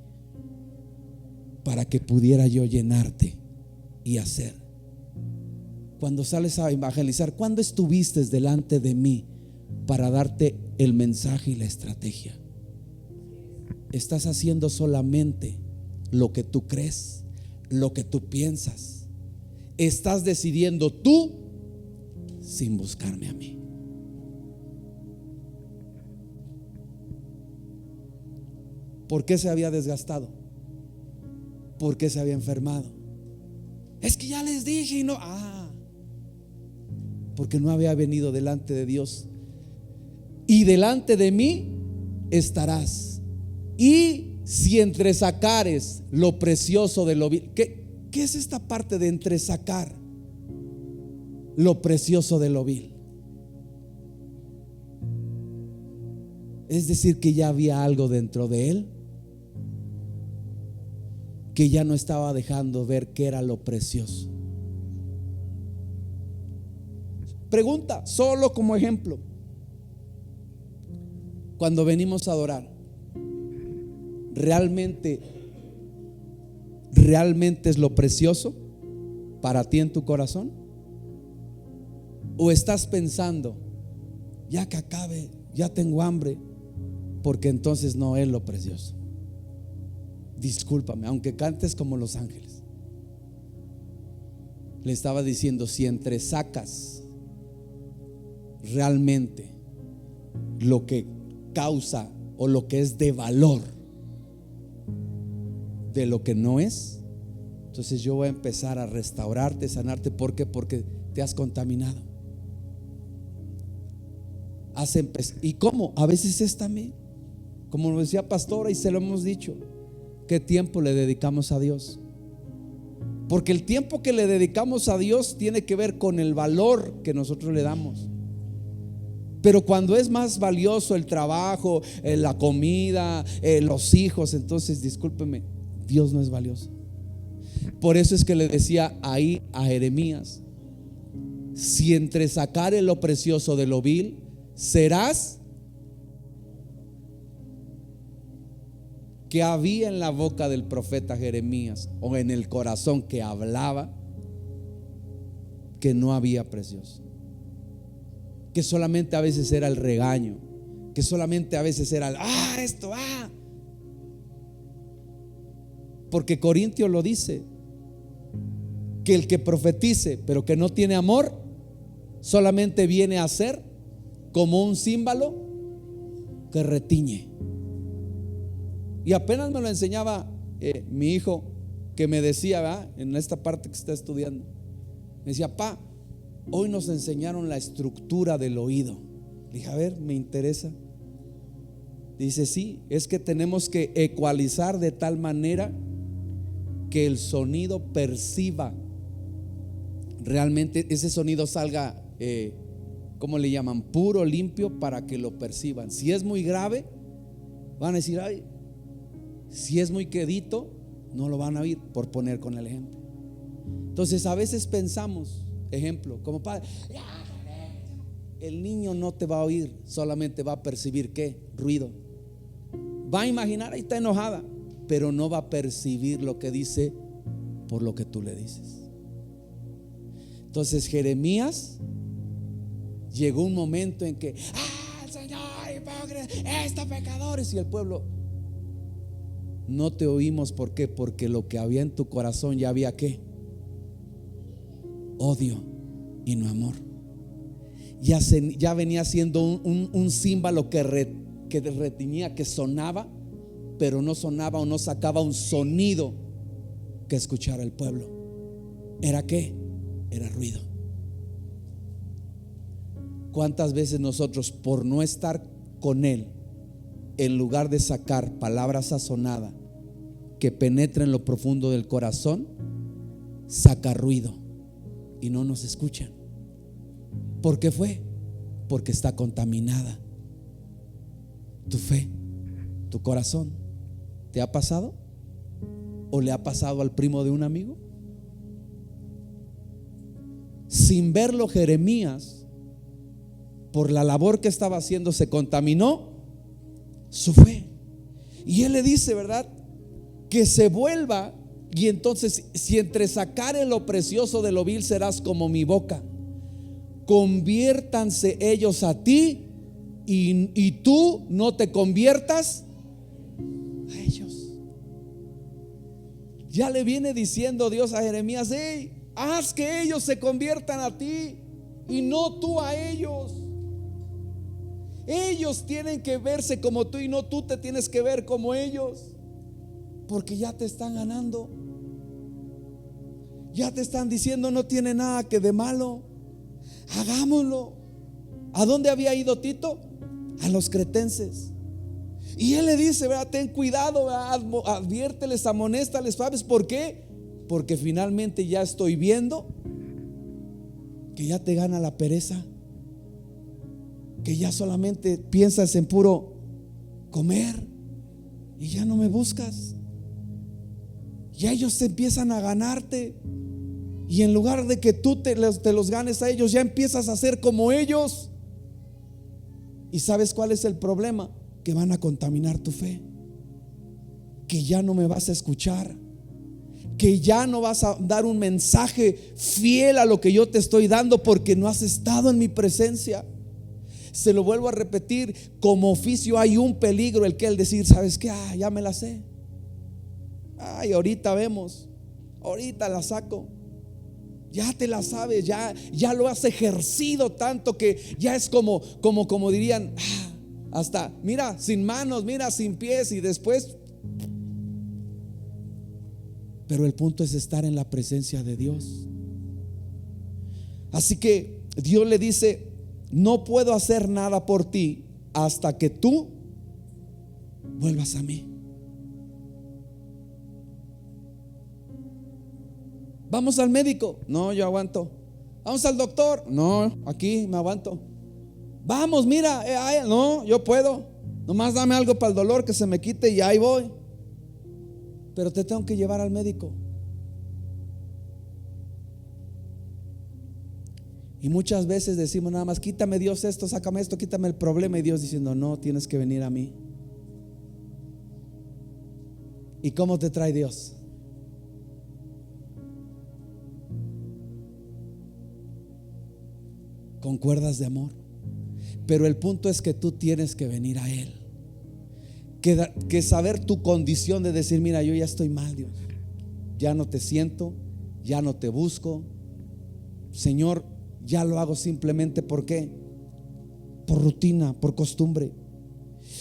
para que pudiera yo llenarte y hacer? Cuando sales a evangelizar, ¿cuándo estuviste delante de mí para darte el mensaje y la estrategia? Estás haciendo solamente lo que tú crees, lo que tú piensas. Estás decidiendo tú sin buscarme a mí. ¿Por qué se había desgastado? ¿Por qué se había enfermado? Es que ya les dije y no. Porque no había venido delante de Dios. Y delante de mí estarás. Y si entresacares lo precioso de lo vil. ¿Qué es esta parte de entresacar lo precioso de lo vil? Es decir, que ya había algo dentro de él que ya no estaba dejando ver qué era lo precioso. Pregunta, solo como ejemplo: cuando venimos a adorar, ¿realmente es lo precioso para ti en tu corazón? ¿O estás pensando: ya que acabe, ya tengo hambre? Porque entonces no es lo precioso. Discúlpame, aunque cantes como los ángeles. Le estaba diciendo: si entresacas realmente lo que causa o lo que es de valor de lo que no es, entonces yo voy a empezar a restaurarte, sanarte. ¿Por qué? Porque te has contaminado. ¿Y cómo? A veces es también, como lo decía pastora y se lo hemos dicho, ¿qué tiempo le dedicamos a Dios? Porque el tiempo que le dedicamos a Dios tiene que ver con el valor que nosotros le damos. Pero cuando es más valioso el trabajo, la comida, los hijos, entonces discúlpeme, Dios no es valioso. Por eso es que le decía ahí a Jeremías: si entresacare lo precioso de lo vil, serás. Que había en la boca del profeta Jeremías, o en el corazón que hablaba, que no había precioso. que solamente a veces era el regaño, que solamente a veces era el, porque Corintios lo dice, que el que profetice pero que no tiene amor solamente viene a ser como un címbalo que retiñe. Y apenas me lo enseñaba mi hijo, que me decía, ¿verdad?, en esta parte que está estudiando, me decía: pa, hoy nos enseñaron la estructura del oído. Le dije: a ver, me interesa. Dice: sí, es que tenemos que ecualizar de tal manera que el sonido perciba realmente, ese sonido salga, ¿cómo le llaman? Puro, limpio, para que lo perciban. Si es muy grave, van a decir: ay. Si es muy quedito, no lo van a oír, por poner con el ejemplo. Entonces a veces pensamos, ejemplo, como padre, el niño no te va a oír, solamente va a percibir ¿qué? Ruido. Va a imaginar, ahí está enojada, pero no va a percibir lo que dice por lo que tú le dices. Entonces Jeremías llegó un momento en que el Señor, estos pecadores, y el pueblo: no te oímos. ¿Por qué? Porque lo que había en tu corazón ya había ¿qué? Odio y no amor. Ya venía siendo un címbalo que retiñía, que sonaba, pero no sonaba o no sacaba un sonido que escuchara el pueblo. ¿Era qué? Era ruido. ¿Cuántas veces nosotros, por no estar con Él, en lugar de sacar palabras sazonadas que penetren lo profundo del corazón, saca ruido y no nos escuchan? ¿Por qué fue? Porque está contaminada tu fe, tu corazón. ¿Te ha pasado? ¿O le ha pasado al primo de un amigo? Sin verlo, Jeremías, por la labor que estaba haciendo, se contaminó su fe. Y él le dice, ¿verdad?, que se vuelva. Y entonces: si entre sacare lo precioso de lo vil, serás como mi boca. Conviértanse ellos a ti y tú no te conviertas a ellos. Ya le viene diciendo Dios a Jeremías: hey, haz que ellos se conviertan a ti y no tú a ellos. Ellos tienen que verse como tú y no tú te tienes que ver como ellos, porque ya te están ganando. Ya te están diciendo: no tiene nada que de malo, hagámoslo. ¿A dónde había ido Tito? A los cretenses. Y él le dice, ¿verdad?, ten cuidado, adviérteles, amonéstales. ¿Sabes por qué? Porque finalmente ya estoy viendo que ya te gana la pereza, que ya solamente piensas en puro comer y ya no me buscas. Ya ellos te empiezan a ganarte, y en lugar de que tú te los ganes a ellos, ya empiezas a ser como ellos. ¿Y sabes cuál es el problema? Que van a contaminar tu fe, que ya no me vas a escuchar, que ya no vas a dar un mensaje fiel a lo que yo te estoy dando, porque no has estado en mi presencia. Se lo vuelvo a repetir, como oficio hay un peligro, el que el decir: ¿sabes qué? Ya me la sé. Ahorita vemos, ahorita la saco. Ya te la sabes, ya lo has ejercido tanto que ya es como dirían, hasta mira, sin manos, mira, sin pies, y después. Pero el punto es estar en la presencia de Dios. Así que Dios le dice: no puedo hacer nada por ti hasta que tú vuelvas a mí. Vamos al médico. No, yo aguanto. Vamos al doctor. No, aquí me aguanto. Vamos, mira, no, yo puedo. Nomás dame algo para el dolor que se me quite y ahí voy. Pero te tengo que llevar al médico. Y muchas veces decimos nada más: quítame Dios esto, sácame esto, quítame el problema. Y Dios diciendo: no, tienes que venir a mí. ¿Y cómo te trae Dios? Con cuerdas de amor. Pero el punto es que tú tienes que venir a Él, que saber tu condición de decir: mira, yo ya estoy mal, Dios, ya no te siento, ya no te busco, Señor, ya lo hago simplemente ¿por qué? Por rutina, por costumbre.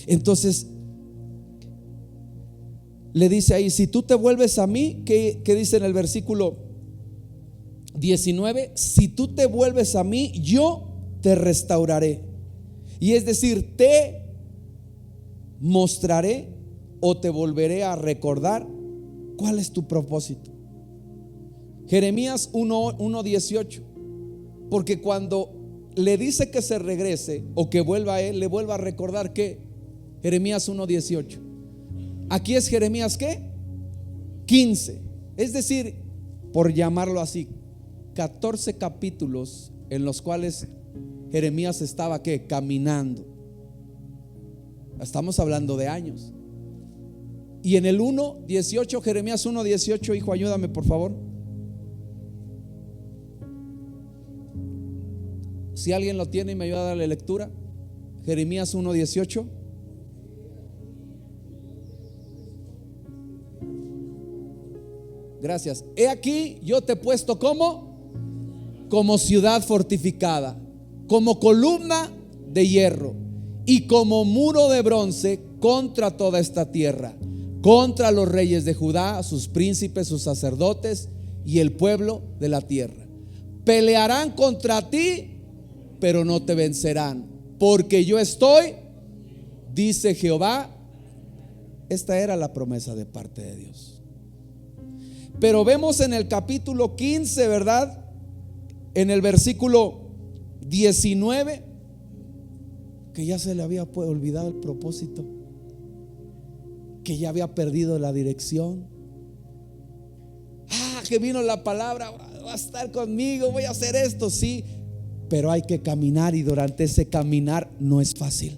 Entonces le dice ahí: si tú te vuelves a mí, ¿qué dice en el versículo 19? Si tú te vuelves a mí, yo te restauraré. Y es decir, te mostraré o te volveré a recordar cuál es tu propósito. Jeremías 1:18. Porque cuando le dice que se regrese o que vuelva a él, le vuelva a recordar que Jeremías 1:18. Aquí es Jeremías ¿qué? 15. Es decir, por llamarlo así, 14 capítulos en los cuales Jeremías estaba ¿qué? Caminando. Estamos hablando de años. Y en el 1:18, Jeremías 1:18, hijo, ayúdame por favor. Si alguien lo tiene y me ayuda a darle lectura. Jeremías 1:18. Gracias. He aquí yo te he puesto como ciudad fortificada, como columna de hierro y como muro de bronce contra toda esta tierra, contra los reyes de Judá, sus príncipes, sus sacerdotes y el pueblo de la tierra. Pelearán contra ti, pero no te vencerán, porque yo estoy, dice Jehová. Esta era la promesa de parte de Dios. Pero vemos en el capítulo 15, ¿verdad? En el versículo 19, que ya se le había olvidado el propósito, que ya había perdido la dirección. Que vino la palabra: va a estar conmigo, voy a hacer esto, sí, pero hay que caminar, y durante ese caminar no es fácil.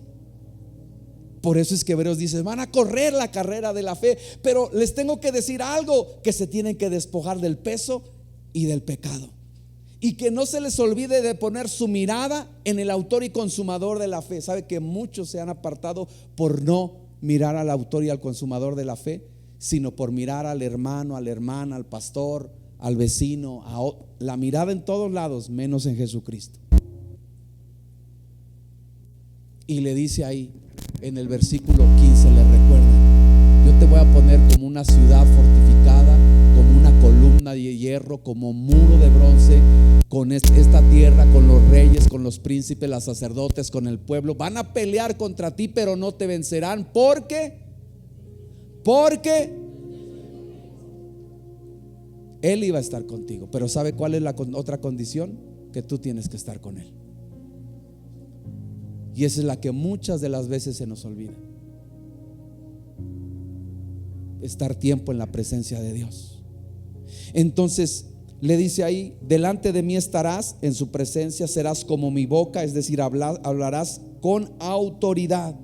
Por eso es que Hebreos dice: van a correr la carrera de la fe, pero les tengo que decir algo, que se tienen que despojar del peso y del pecado, y que no se les olvide de poner su mirada en el autor y consumador de la fe. Sabe que muchos se han apartado por no mirar al autor y al consumador de la fe, sino por mirar al hermano, a la hermana, al pastor, al vecino, la mirada en todos lados menos en Jesucristo. Y le dice ahí en el versículo 15, le recuerda: yo te voy a poner como una ciudad fortificada, como una columna de hierro, como muro de bronce, con esta tierra, con los reyes, con los príncipes, los sacerdotes, con el pueblo. Van a pelear contra ti, pero no te vencerán, porque Él iba a estar contigo. Pero ¿sabe cuál es la otra condición? Que tú tienes que estar con Él. Y esa es la que muchas de las veces se nos olvida: estar tiempo en la presencia de Dios. Entonces le dice ahí: delante de mí estarás, en su presencia serás como mi boca, es decir, hablarás con autoridad.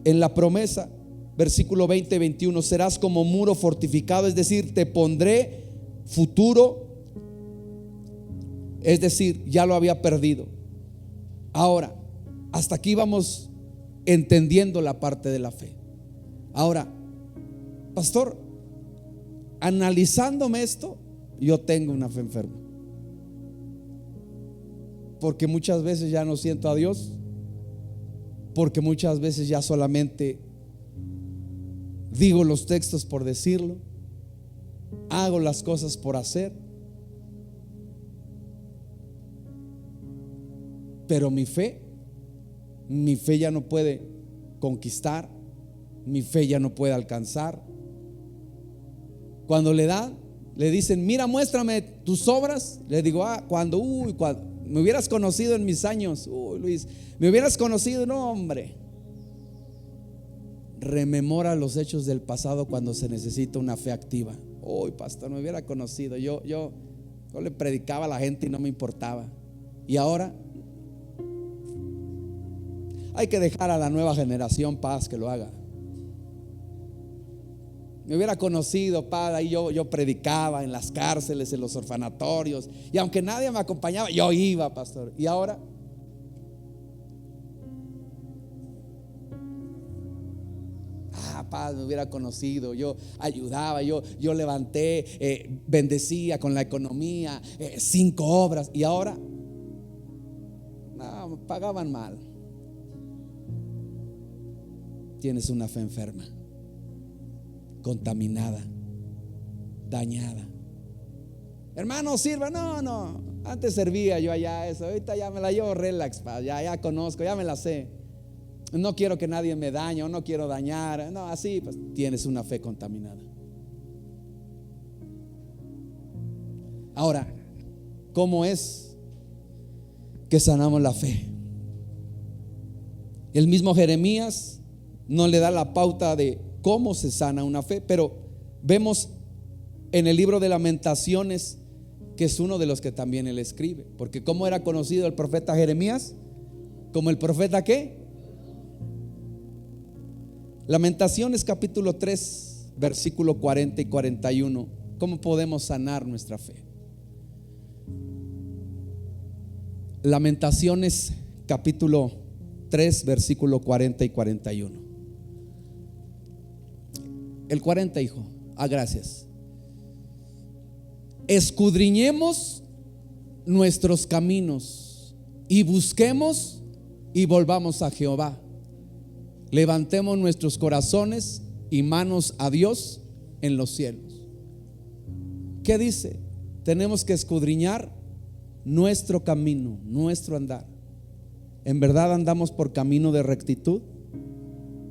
En la promesa, versículo 20-21, serás como muro fortificado, es decir, te pondré futuro, es decir, ya lo había perdido. Ahora, hasta aquí vamos entendiendo la parte de la fe. Ahora, pastor, analizándome esto, yo tengo una fe enferma, porque muchas veces ya no siento a Dios, porque muchas veces ya solamente digo los textos por decirlo, hago las cosas por hacer, pero mi fe ya no puede conquistar, mi fe ya no puede alcanzar. Cuando le dicen: mira, muéstrame tus obras, le digo: cuando me hubieras conocido en mis años, Luis, me hubieras conocido. No, hombre, rememora los hechos del pasado cuando se necesita una fe activa. Pastor, me hubiera conocido, yo le predicaba a la gente y no me importaba. Y ahora hay que dejar a la nueva generación paz que lo haga. Me hubiera conocido, padre, ahí yo predicaba en las cárceles, en los orfanatorios, y aunque nadie me acompañaba, yo iba, pastor. Y ahora papás me hubiera conocido, yo ayudaba, yo levanté, bendecía con la economía, 5 obras, y ahora no, pagaban mal. Tienes una fe enferma, contaminada, dañada. Hermano, sirva. No, antes servía yo allá eso, ahorita ya me la llevo relax, ya conozco, ya me la sé. No quiero que nadie me dañe, o no quiero dañar. No, así pues tienes una fe contaminada. Ahora, ¿cómo es que sanamos la fe? El mismo Jeremías no le da la pauta de cómo se sana una fe, pero vemos en el libro de Lamentaciones que es uno de los que también él escribe. Porque ¿cómo era conocido el profeta Jeremías? Como el profeta ¿qué? Lamentaciones capítulo 3 versículo 40 y 41. ¿Cómo podemos sanar nuestra fe? Lamentaciones capítulo 3 versículo 40 y 41. El 40, hijo. Gracias. Escudriñemos nuestros caminos y busquemos y volvamos a Jehová. Levantemos nuestros corazones y manos a Dios en los cielos. ¿Qué dice? Tenemos que escudriñar nuestro camino, nuestro andar. ¿En verdad andamos por camino de rectitud?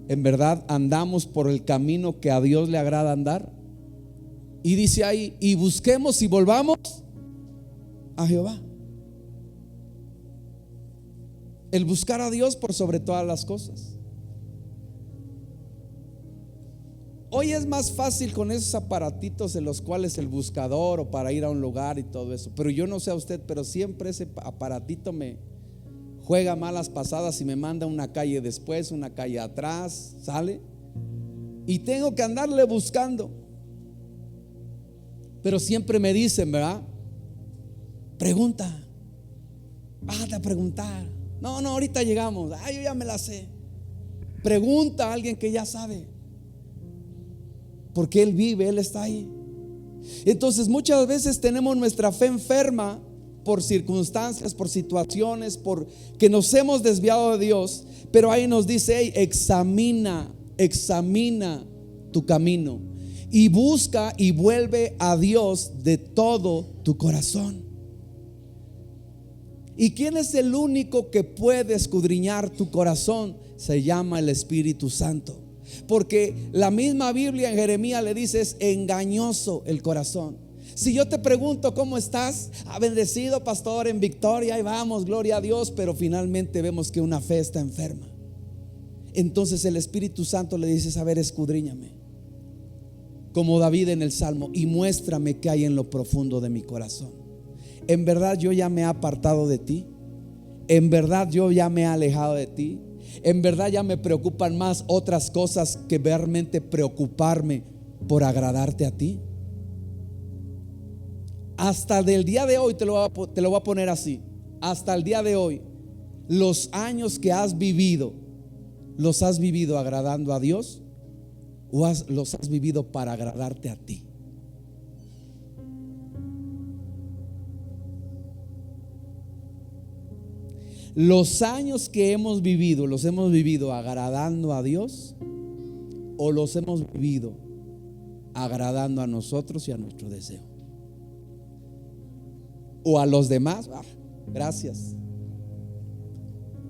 ¿En verdad andamos por el camino que a Dios le agrada andar? Y dice ahí, y busquemos y volvamos a Jehová. El buscar a Dios por sobre todas las cosas. Hoy es más fácil con esos aparatitos en los cuales el buscador o para ir a un lugar y todo eso. Pero yo no sé a usted, pero siempre ese aparatito me juega malas pasadas y me manda una calle después, una calle atrás, ¿sale? Y tengo que andarle buscando. Pero siempre me dicen, ¿verdad? Pregunta, bájate a preguntar. No, ahorita llegamos. Yo ya me la sé. Pregunta a alguien que ya sabe, porque Él vive, Él está ahí. Entonces muchas veces tenemos nuestra fe enferma por circunstancias, por situaciones, por que nos hemos desviado de Dios. Pero ahí nos dice, hey, examina tu camino y busca y vuelve a Dios de todo tu corazón. ¿Y quién es el único que puede escudriñar tu corazón? Se llama el Espíritu Santo. Porque la misma Biblia en Jeremías le dice, es engañoso el corazón. Si yo te pregunto cómo estás, bendecido pastor, en victoria, ahí vamos, gloria a Dios, pero finalmente vemos que una fe está enferma. Entonces el Espíritu Santo le dice, a ver, escudriñame, como David en el Salmo, y muéstrame qué hay en lo profundo de mi corazón. En verdad yo ya me he apartado de ti. En verdad yo ya me he alejado de ti. En verdad ya me preocupan más otras cosas que realmente preocuparme por agradarte a ti. Hasta del día de hoy te lo voy a poner así. Hasta el día de hoy, los años que has vivido, ¿los has vivido agradando a Dios o los has vivido para agradarte a ti? Los años que hemos vivido, ¿los hemos vivido agradando a Dios o los hemos vivido agradando a nosotros y a nuestro deseo? O a los demás. Gracias.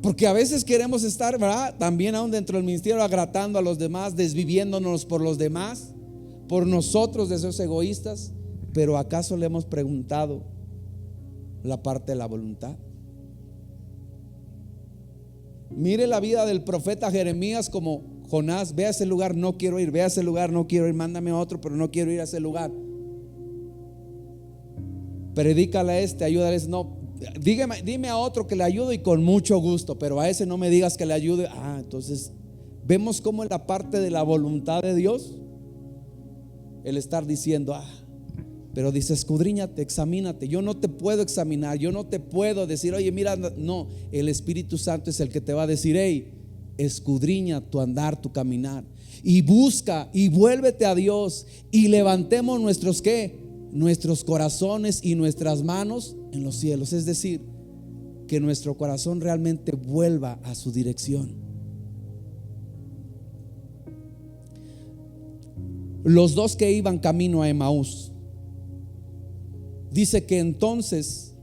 Porque a veces queremos estar, ¿verdad?, también aún dentro del ministerio, agradando a los demás, desviviéndonos por los demás, por nosotros, deseos egoístas. Pero ¿acaso le hemos preguntado la parte de la voluntad? Mire la vida del profeta Jeremías como Jonás. Ve a ese lugar, no quiero ir. Ve a ese lugar, no quiero ir. Mándame a otro, pero no quiero ir a ese lugar. Predícale a este, ayúdale. No, dime a otro que le ayude y con mucho gusto, pero a ese no me digas que le ayude. Entonces vemos cómo en la parte de la voluntad de Dios, el estar diciendo, pero dice, escudriñate, examínate. Yo no te puedo examinar, yo no te puedo decir, oye, mira, no. El Espíritu Santo es el que te va a decir, hey, escudriña tu andar, tu caminar, y busca y vuélvete a Dios, y levantemos nuestros ¿qué? Nuestros corazones y nuestras manos en los cielos. Es decir, que nuestro corazón realmente vuelva a su dirección. Los dos que iban camino a Emaús, dice que entonces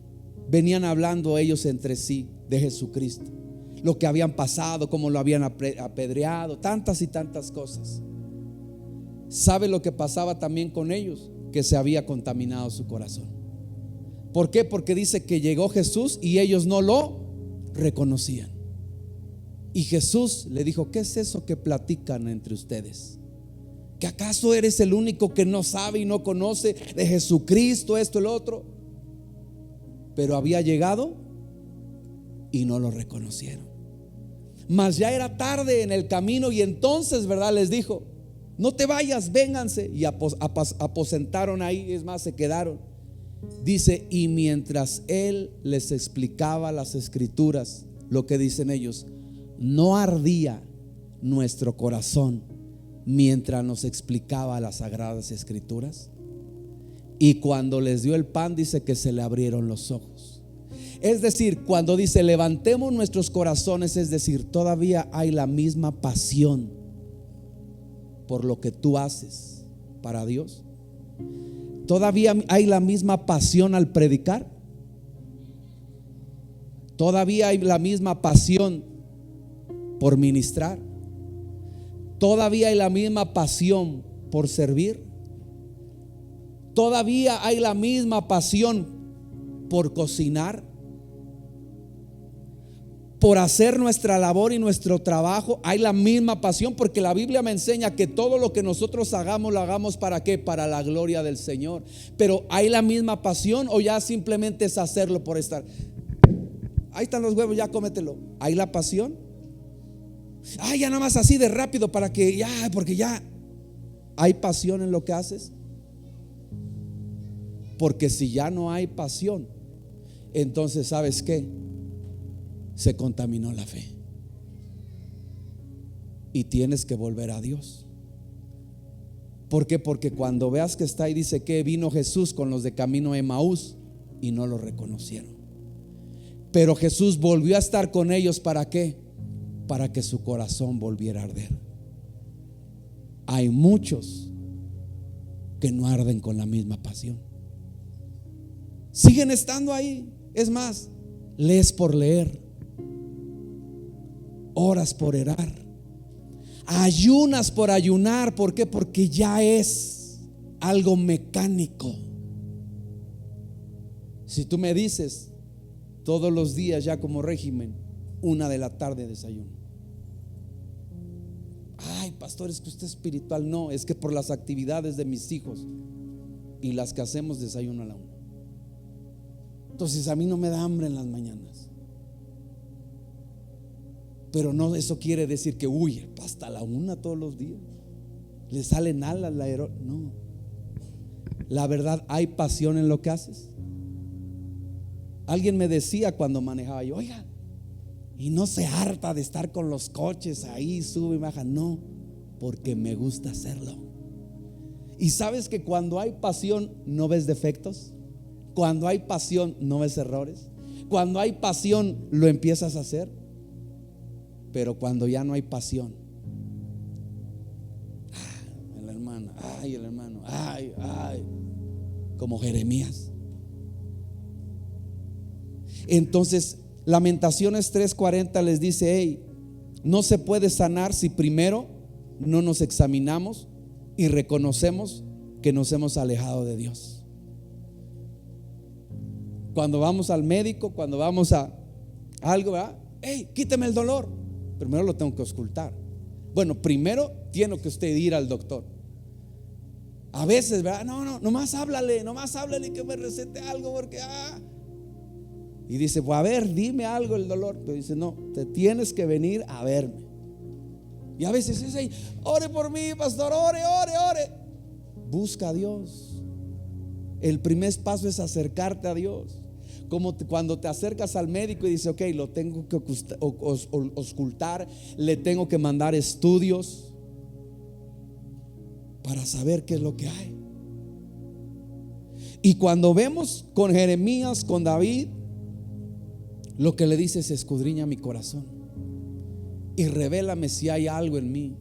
venían hablando ellos entre sí de Jesucristo, lo que habían pasado, cómo lo habían apedreado, tantas y tantas cosas. ¿Sabe lo que pasaba también con ellos? Que se había contaminado su corazón. ¿Por qué? Porque dice que llegó Jesús y ellos no lo reconocían. Y Jesús le dijo: ¿qué es eso que platican entre ustedes? ¿Que acaso eres el único que no sabe y no conoce de Jesucristo, esto, el otro? Pero había llegado y no lo reconocieron. Mas ya era tarde en el camino, y entonces, ¿verdad?, les dijo: no te vayas, vénganse. Y aposentaron ahí, es más, se quedaron. Dice: y mientras él les explicaba las escrituras, lo que dicen ellos, no ardía nuestro corazón mientras nos explicaba las sagradas escrituras. Y cuando les dio el pan, dice que se le abrieron los ojos. Es decir, cuando dice levantemos nuestros corazones, es decir, todavía hay la misma pasión por lo que tú haces para Dios. Todavía hay la misma pasión al predicar. Todavía hay la misma pasión por ministrar. Todavía hay la misma pasión por servir. Todavía hay la misma pasión por cocinar, por hacer nuestra labor y nuestro trabajo. Hay la misma pasión, porque la Biblia me enseña que todo lo que nosotros hagamos, lo hagamos ¿para qué? Para la gloria del Señor. Pero ¿hay la misma pasión o ya simplemente es hacerlo por estar? Ahí están los huevos, ya cómetelo. ¿Hay la pasión? Ay, ya nada más así de rápido para que ya, porque ya. ¿Hay pasión en lo que haces? Porque si ya no hay pasión, entonces ¿sabes qué? Se contaminó la fe y tienes que volver a Dios. ¿Por qué? Porque cuando veas que está ahí, dice que vino Jesús con los de camino a Emaús y no lo reconocieron. Pero Jesús volvió a estar con ellos. ¿Para qué? Para que su corazón volviera a arder. Hay muchos que no arden con la misma pasión. Siguen estando ahí. Es más, lees por leer, oras por orar, ayunas por ayunar. ¿Por qué? Porque ya es algo mecánico. Si tú me dices todos los días ya como régimen, 1 de la tarde desayuno. Ay, pastor, es que usted es espiritual. No, es que por las actividades de mis hijos y las que hacemos, desayuno a la 1. Entonces a mí no me da hambre en las mañanas. Pero no, eso quiere decir que hasta la 1 todos los días le salen alas no. La verdad, hay pasión en lo que haces. Alguien me decía cuando manejaba yo: oiga, y no se harta de estar con los coches ahí, sube y baja. No, porque me gusta hacerlo. Y sabes que cuando hay pasión no ves defectos. Cuando hay pasión no ves errores. Cuando hay pasión lo empiezas a hacer. Pero cuando ya no hay pasión, la hermana, el hermano, como Jeremías. Entonces Lamentaciones 3:40 les dice: hey, no se puede sanar si primero no nos examinamos y reconocemos que nos hemos alejado de Dios. Cuando vamos al médico, cuando vamos a algo, ¿verdad? Hey, quíteme el dolor. Primero lo tengo que auscultar. Bueno, primero tiene que usted ir al doctor. A veces, ¿verdad? No, nomás háblale que me recete algo, porque y dice: pues a ver, dime algo el dolor. Pero dice: no, te tienes que venir a verme. Y a veces es ahí: ore por mí, pastor, ore. Busca a Dios. El primer paso es acercarte a Dios. Como cuando te acercas al médico y dices, ok, lo tengo que auscultar, le tengo que mandar estudios para saber qué es lo que hay. Y cuando vemos con Jeremías, con David, lo que le dice es: escudriña mi corazón y revélame si hay algo en mí.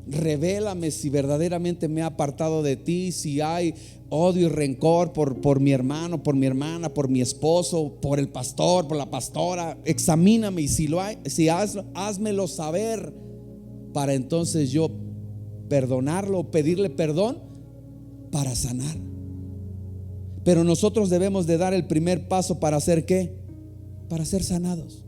Revélame si verdaderamente me he apartado de ti, si hay odio y rencor por mi hermano, por mi hermana, por mi esposo, por el pastor, por la pastora. Examíname, y si lo hay, házmelo saber, para entonces yo perdonarlo, pedirle perdón para sanar. Pero nosotros debemos de dar el primer paso para hacer ¿qué? Para ser sanados.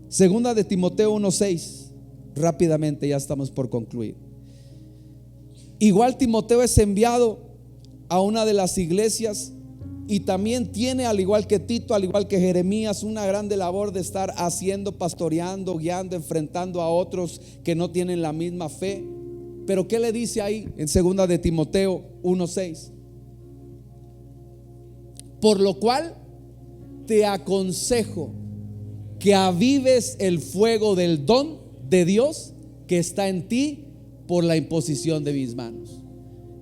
Segunda de Timoteo 1:6. Rápidamente, ya estamos por concluir. Igual Timoteo es enviado a una de las iglesias y también tiene, al igual que Tito, al igual que Jeremías, una grande labor de estar haciendo, pastoreando, guiando, enfrentando a otros que no tienen la misma fe. Pero ¿qué le dice ahí en segunda de Timoteo 1:6? Por lo cual te aconsejo que avives el fuego del don de Dios que está en ti por la imposición de mis manos.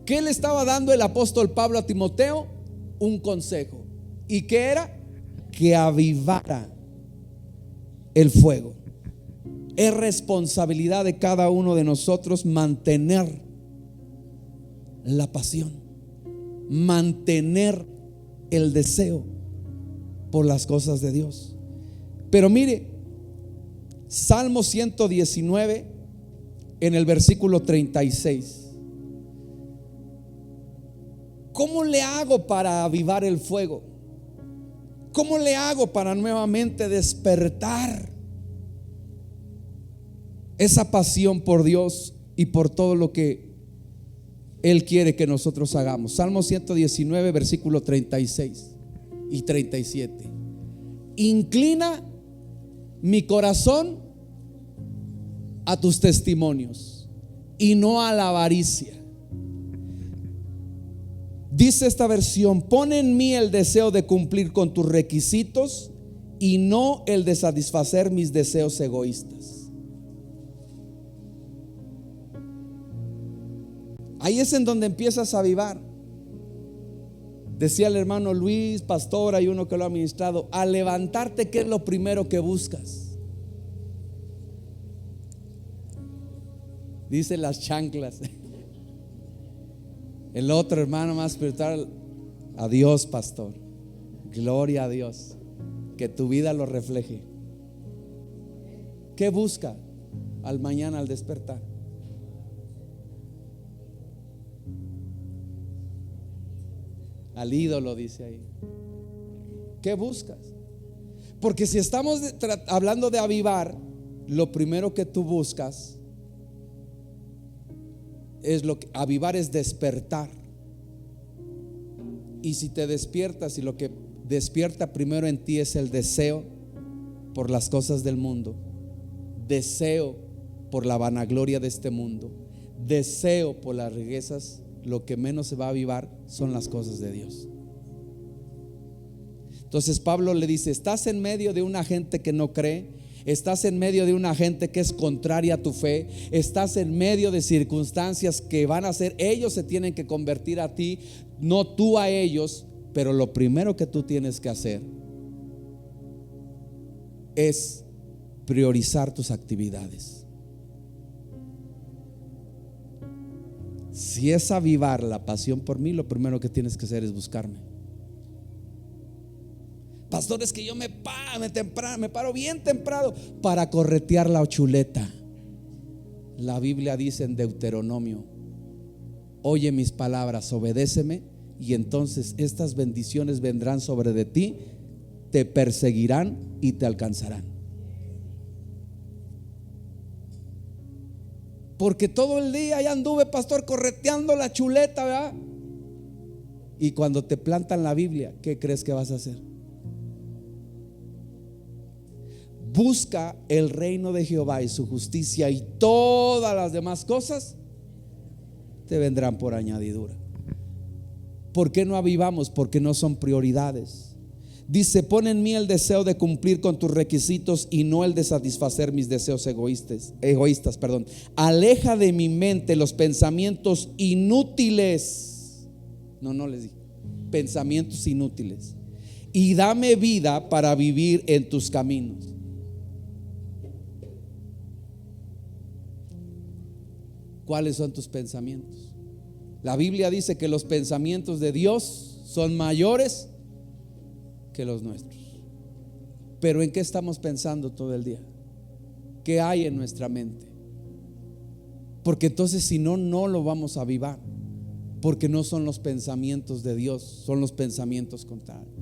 ¿Qué le estaba dando el apóstol Pablo a Timoteo? Un consejo. ¿Y qué era? Que avivara el fuego. Es responsabilidad de cada uno de nosotros mantener la pasión, mantener el deseo por las cosas de Dios. Pero mire, Salmo 119 en el versículo 36. ¿Cómo le hago para avivar el fuego? ¿Cómo le hago para nuevamente despertar esa pasión por Dios y por todo lo que Él quiere que nosotros hagamos? Salmo 119 versículo 36 y 37. Inclina mi corazón a tus testimonios y no a la avaricia. Dice esta versión: pon en mí el deseo de cumplir con tus requisitos y no el de satisfacer mis deseos egoístas. Ahí es en donde empiezas a avivar. Decía el hermano Luis, pastor, hay uno que lo ha ministrado: al levantarte, ¿qué es lo primero que buscas? Dice las chanclas. El otro hermano más espiritual: a Dios, pastor. Gloria a Dios. Que tu vida lo refleje. ¿Qué busca al mañana al despertar? Al ídolo, dice ahí. ¿Qué buscas? Porque si estamos hablando de avivar, lo primero que tú buscas es avivar es despertar. Y si te despiertas y lo que despierta primero en ti es el deseo por las cosas del mundo, deseo por la vanagloria de este mundo, deseo por las riquezas, lo que menos se va a avivar son las cosas de Dios. Entonces Pablo le dice: estás en medio de una gente que no cree, estás en medio de una gente que es contraria a tu fe, estás en medio de circunstancias que van a ser, ellos se tienen que convertir a ti, no tú a ellos. Pero lo primero que tú tienes que hacer es priorizar tus actividades. Si es avivar la pasión por mí, lo primero que tienes que hacer es buscarme. Pastor, es que yo me paro bien temprano para corretear la chuleta. La Biblia dice en Deuteronomio: oye mis palabras, obedéceme, y entonces estas bendiciones vendrán sobre de ti, te perseguirán y te alcanzarán. Porque todo el día ya anduve, pastor, correteando la chuleta, ¿verdad? Y cuando te plantan la Biblia, ¿qué crees que vas a hacer? Busca el reino de Jehová y su justicia, y todas las demás cosas te vendrán por añadidura. ¿Por qué no avivamos? Porque no son prioridades. Dice: pon en mí el deseo de cumplir con tus requisitos y no el de satisfacer mis deseos egoístas. Aleja de mi mente los pensamientos inútiles. No les dije pensamientos inútiles, y dame vida para vivir en tus caminos. ¿Cuáles son tus pensamientos? La Biblia dice que los pensamientos de Dios son mayores que los nuestros. Pero ¿en qué estamos pensando todo el día? ¿Qué hay en nuestra mente? Porque entonces, si no, no lo vamos a avivar, porque no son los pensamientos de Dios, son los pensamientos contrarios.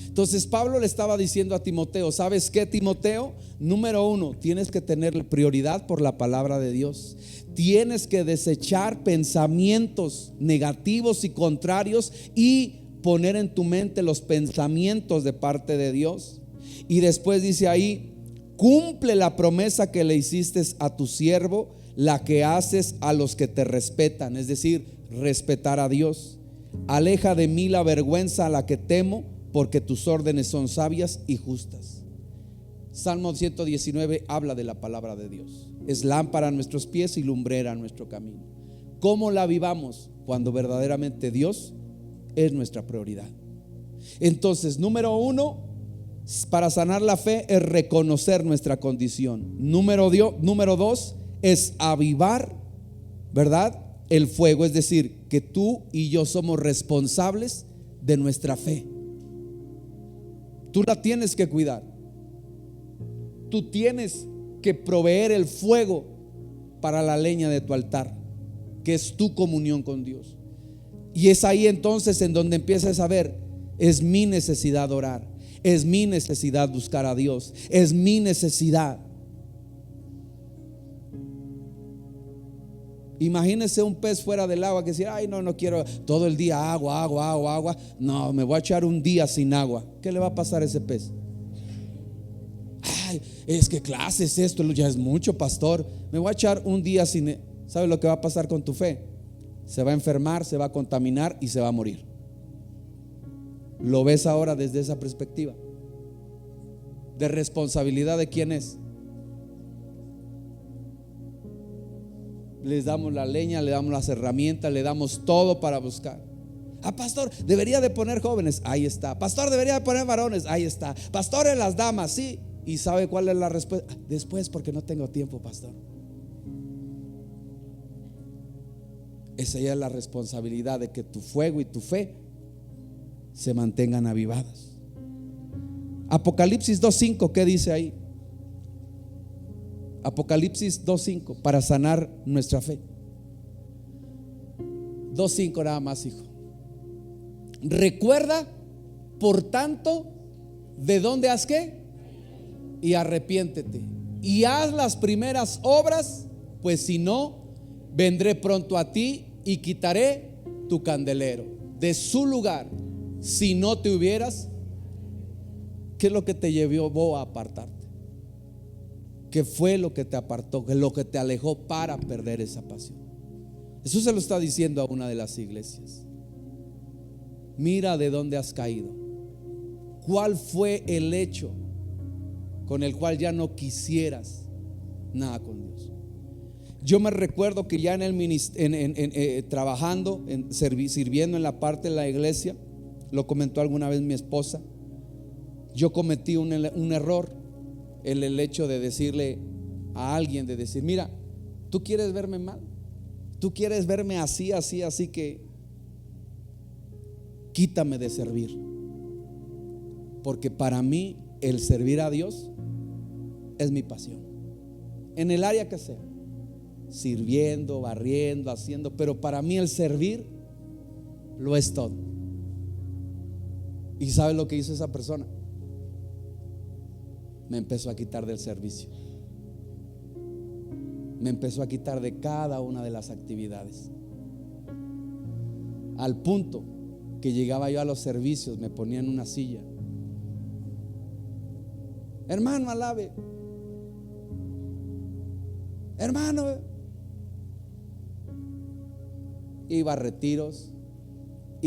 Entonces Pablo le estaba diciendo a Timoteo: ¿sabes qué, Timoteo? Número uno, tienes que tener prioridad por la palabra de Dios. Tienes que desechar pensamientos negativos y contrarios y poner en tu mente los pensamientos de parte de Dios. Y después dice ahí: cumple la promesa que le hiciste a tu siervo, la que haces a los que te respetan, es decir, respetar a Dios. Aleja de mí la vergüenza a la que temo, porque tus órdenes son sabias y justas. Salmo 119 habla de la palabra de Dios. Es lámpara a nuestros pies y lumbrera a nuestro camino. ¿Cómo la vivamos? Cuando verdaderamente Dios es nuestra prioridad. Entonces, número uno, para sanar la fe es reconocer nuestra condición. Número dos es avivar, ¿verdad?, el fuego, es decir, que tú y yo somos responsables de nuestra fe. Tú la tienes que cuidar. Tú tienes que proveer el fuego para la leña de tu altar, que es tu comunión con Dios. Y es ahí entonces en donde empiezas a ver: es mi necesidad orar, es mi necesidad buscar a Dios, es mi necesidad. Imagínese un pez fuera del agua que dice: ay, no quiero todo el día agua. No, me voy a echar un día sin agua. ¿Qué le va a pasar a ese pez? Ay, es que clase es esto, ya es mucho, pastor. Me voy a echar un día sin. ¿Sabe lo que va a pasar con tu fe? Se va a enfermar, se va a contaminar y se va a morir. ¿Lo ves ahora desde esa perspectiva? ¿De responsabilidad de quién es? Les damos la leña, le damos las herramientas, le damos todo para buscar. Pastor, debería de poner jóvenes, ahí está. Pastor, debería de poner varones, ahí está. Pastores, las damas, sí. ¿Y sabe cuál es la respuesta? Después, porque no tengo tiempo, pastor. Esa ya es la responsabilidad de que tu fuego y tu fe se mantengan avivadas. Apocalipsis 2:5, ¿qué dice ahí? Apocalipsis 2:5, para sanar nuestra fe. 2:5 nada más, hijo. Recuerda, por tanto, de dónde has qué, y arrepiéntete y haz las primeras obras, pues si no, vendré pronto a ti y quitaré tu candelero de su lugar, si no te hubieras. ¿Qué es lo que te llevó a apartarte? ¿Qué fue lo que te apartó? ¿Qué es lo que te alejó para perder esa pasión? Eso se lo está diciendo a una de las iglesias. Mira de dónde has caído. ¿Cuál fue el hecho con el cual ya no quisieras nada con Dios? Yo me recuerdo que ya en el trabajando, sirviendo en la parte de la iglesia, lo comentó alguna vez mi esposa, yo cometí un error, el hecho de decirle a alguien, de decir: mira, tú quieres verme mal, tú quieres verme así, que quítame de servir, porque para mí el servir a Dios es mi pasión, en el área que sea, sirviendo, barriendo, haciendo, pero para mí el servir lo es todo. ¿Y sabes lo que hizo esa persona? Me empezó a quitar del servicio, me empezó a quitar de cada una de las actividades, al punto que llegaba yo a los servicios, me ponía en una silla: hermano, alabe, hermano. Iba a retiros,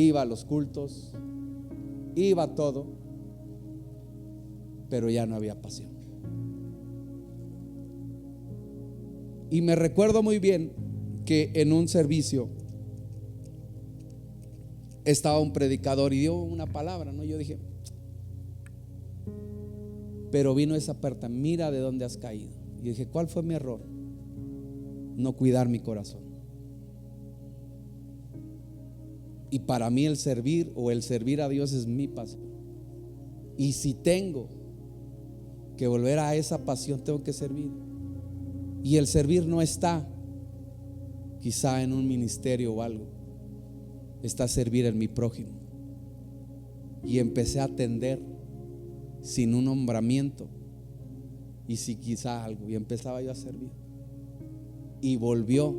iba a los cultos, iba a todo, pero ya no había pasión. Y me recuerdo muy bien que en un servicio estaba un predicador y dio una palabra, ¿no? Yo dije, pero vino esa puerta, mira de dónde has caído. Y dije, ¿cuál fue mi error? No cuidar mi corazón. Y para mí el servir a Dios es mi pasión. Y si tengo que volver a esa pasión, tengo que servir. Y el servir no está quizá en un ministerio o algo, está servir en mi prójimo. Y empecé a atender sin un nombramiento y si quizá algo, y empezaba yo a servir y volvió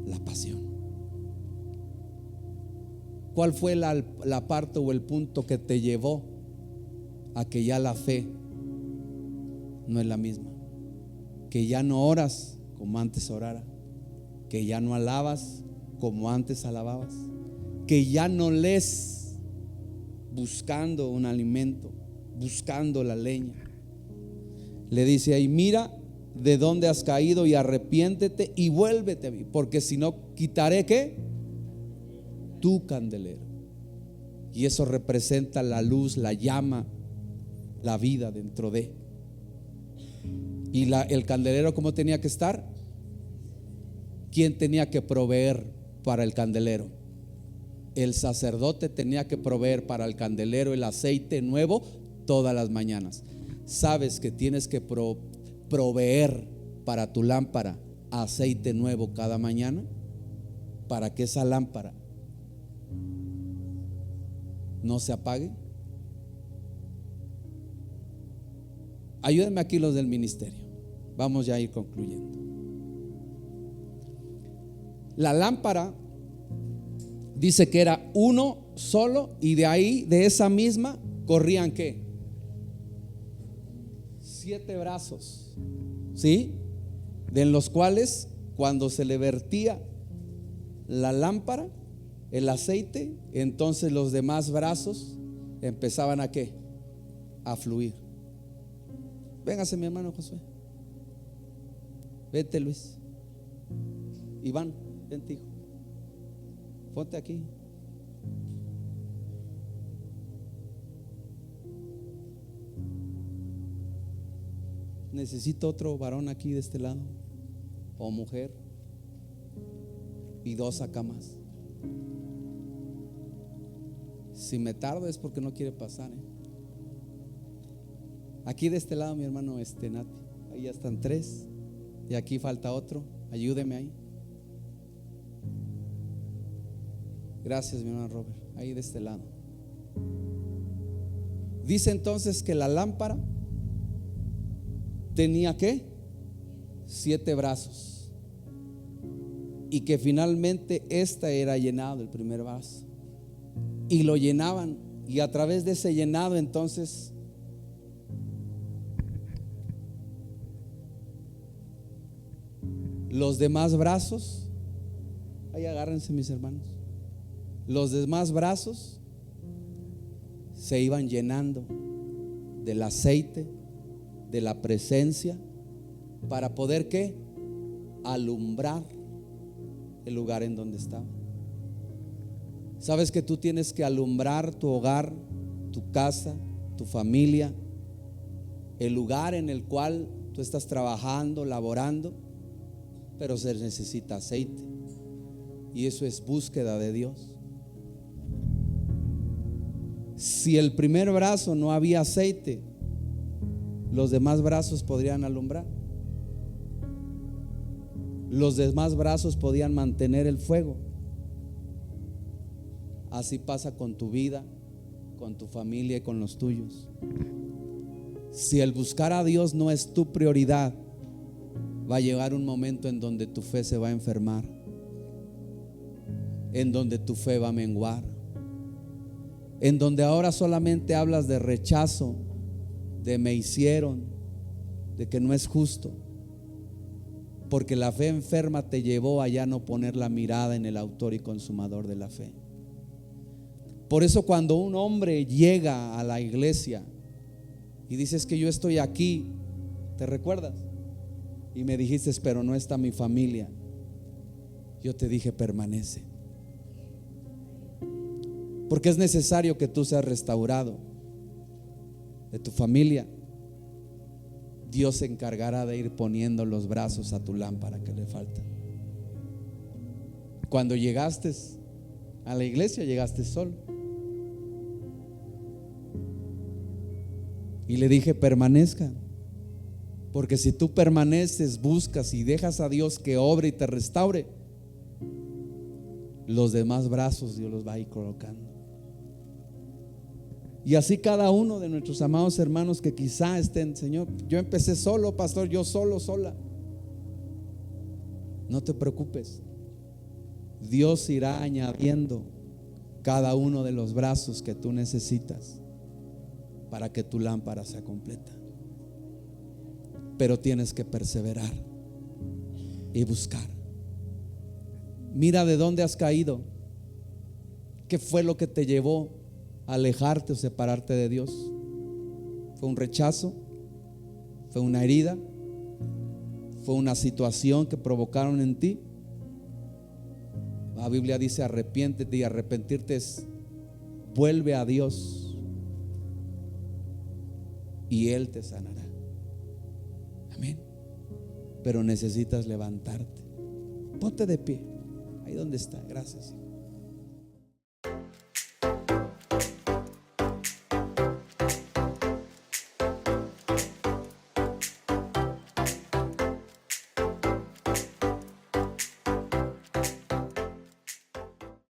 la pasión. ¿Cuál fue la parte o el punto que te llevó a que ya la fe no es la misma? Que ya no oras como antes orara, que ya no alabas como antes alababas, que ya no lees buscando un alimento, buscando la leña. Le dice ahí, mira de dónde has caído y arrepiéntete y vuélvete a mí, porque si no quitaré ¿qué? Tu candelero. Y eso representa la luz, la llama, la vida dentro de. Y el candelero, ¿cómo tenía que estar? ¿Quién tenía que proveer para el candelero? El sacerdote tenía que proveer para el candelero el aceite nuevo todas las mañanas. Sabes que tienes que proveer para tu lámpara aceite nuevo cada mañana, para que esa lámpara no se apague. Ayúdenme aquí los del ministerio. Vamos ya a ir concluyendo. La lámpara dice que era uno solo, y de ahí, de esa misma, corrían ¿qué? 7 brazos, ¿sí? De los cuales cuando se le vertía la lámpara, el aceite, entonces los demás brazos empezaban a ¿qué? A fluir. Véngase mi hermano Josué. Vete Luis. Iván, vente hijo. Ponte aquí. Necesito otro varón aquí de este lado, o mujer, y 2 acá más. Si me tardo es porque no quiere pasar, Aquí de este lado mi hermano Nati. Ahí ya están 3. Y aquí falta otro. Ayúdeme ahí. Gracias mi hermano Robert. Ahí de este lado. Dice entonces que la lámpara tenía ¿qué? 7 brazos. Y que finalmente esta era llenado, el primer vaso. Y lo llenaban. Y a través de ese llenado entonces los demás brazos, ahí agárrense mis hermanos, los demás brazos se iban llenando del aceite, de la presencia, para poder ¿qué? Alumbrar el lugar en donde estaba. Sabes que tú tienes que alumbrar tu hogar, tu casa, tu familia, el lugar en el cual tú estás trabajando, laborando, pero se necesita aceite, y eso es búsqueda de Dios. Si el primer brazo no había aceite, los demás brazos podrían alumbrar, los demás brazos podían mantener el fuego. Así pasa con tu vida, con tu familia y con los tuyos. Si el buscar a Dios no es tu prioridad, va a llegar un momento en donde tu fe se va a enfermar, en donde tu fe va a menguar, en donde ahora solamente hablas de rechazo, de me hicieron, de que no es justo, porque la fe enferma te llevó a ya no poner la mirada en el autor y consumador de la fe. Por eso cuando un hombre llega a la iglesia y dices que yo estoy aquí, ¿te recuerdas? Y me dijiste, pero no está mi familia. Yo te dije, permanece. Porque es necesario que tú seas restaurado de tu familia. Dios se encargará de ir poniendo los brazos a tu lámpara que le falta. Cuando llegaste a la iglesia, llegaste solo. Y le dije, permanezca. Porque si tú permaneces, buscas y dejas a Dios que obre y te restaure, los demás brazos Dios los va a ir colocando. Y así cada uno de nuestros amados hermanos que quizá estén, Señor, yo empecé solo, pastor, yo solo, sola. No te preocupes. Dios irá añadiendo cada uno de los brazos que tú necesitas para que tu lámpara sea completa. Pero tienes que perseverar y buscar. Mira de dónde has caído. ¿Qué fue lo que te llevó a alejarte o separarte de Dios? ¿Fue un rechazo? ¿Fue una herida? ¿Fue una situación que provocaron en ti? La Biblia dice arrepiéntete, y arrepentirte es vuelve a Dios y Él te sanará. Amén. Pero necesitas levantarte. Ponte de pie ahí donde está. Gracias.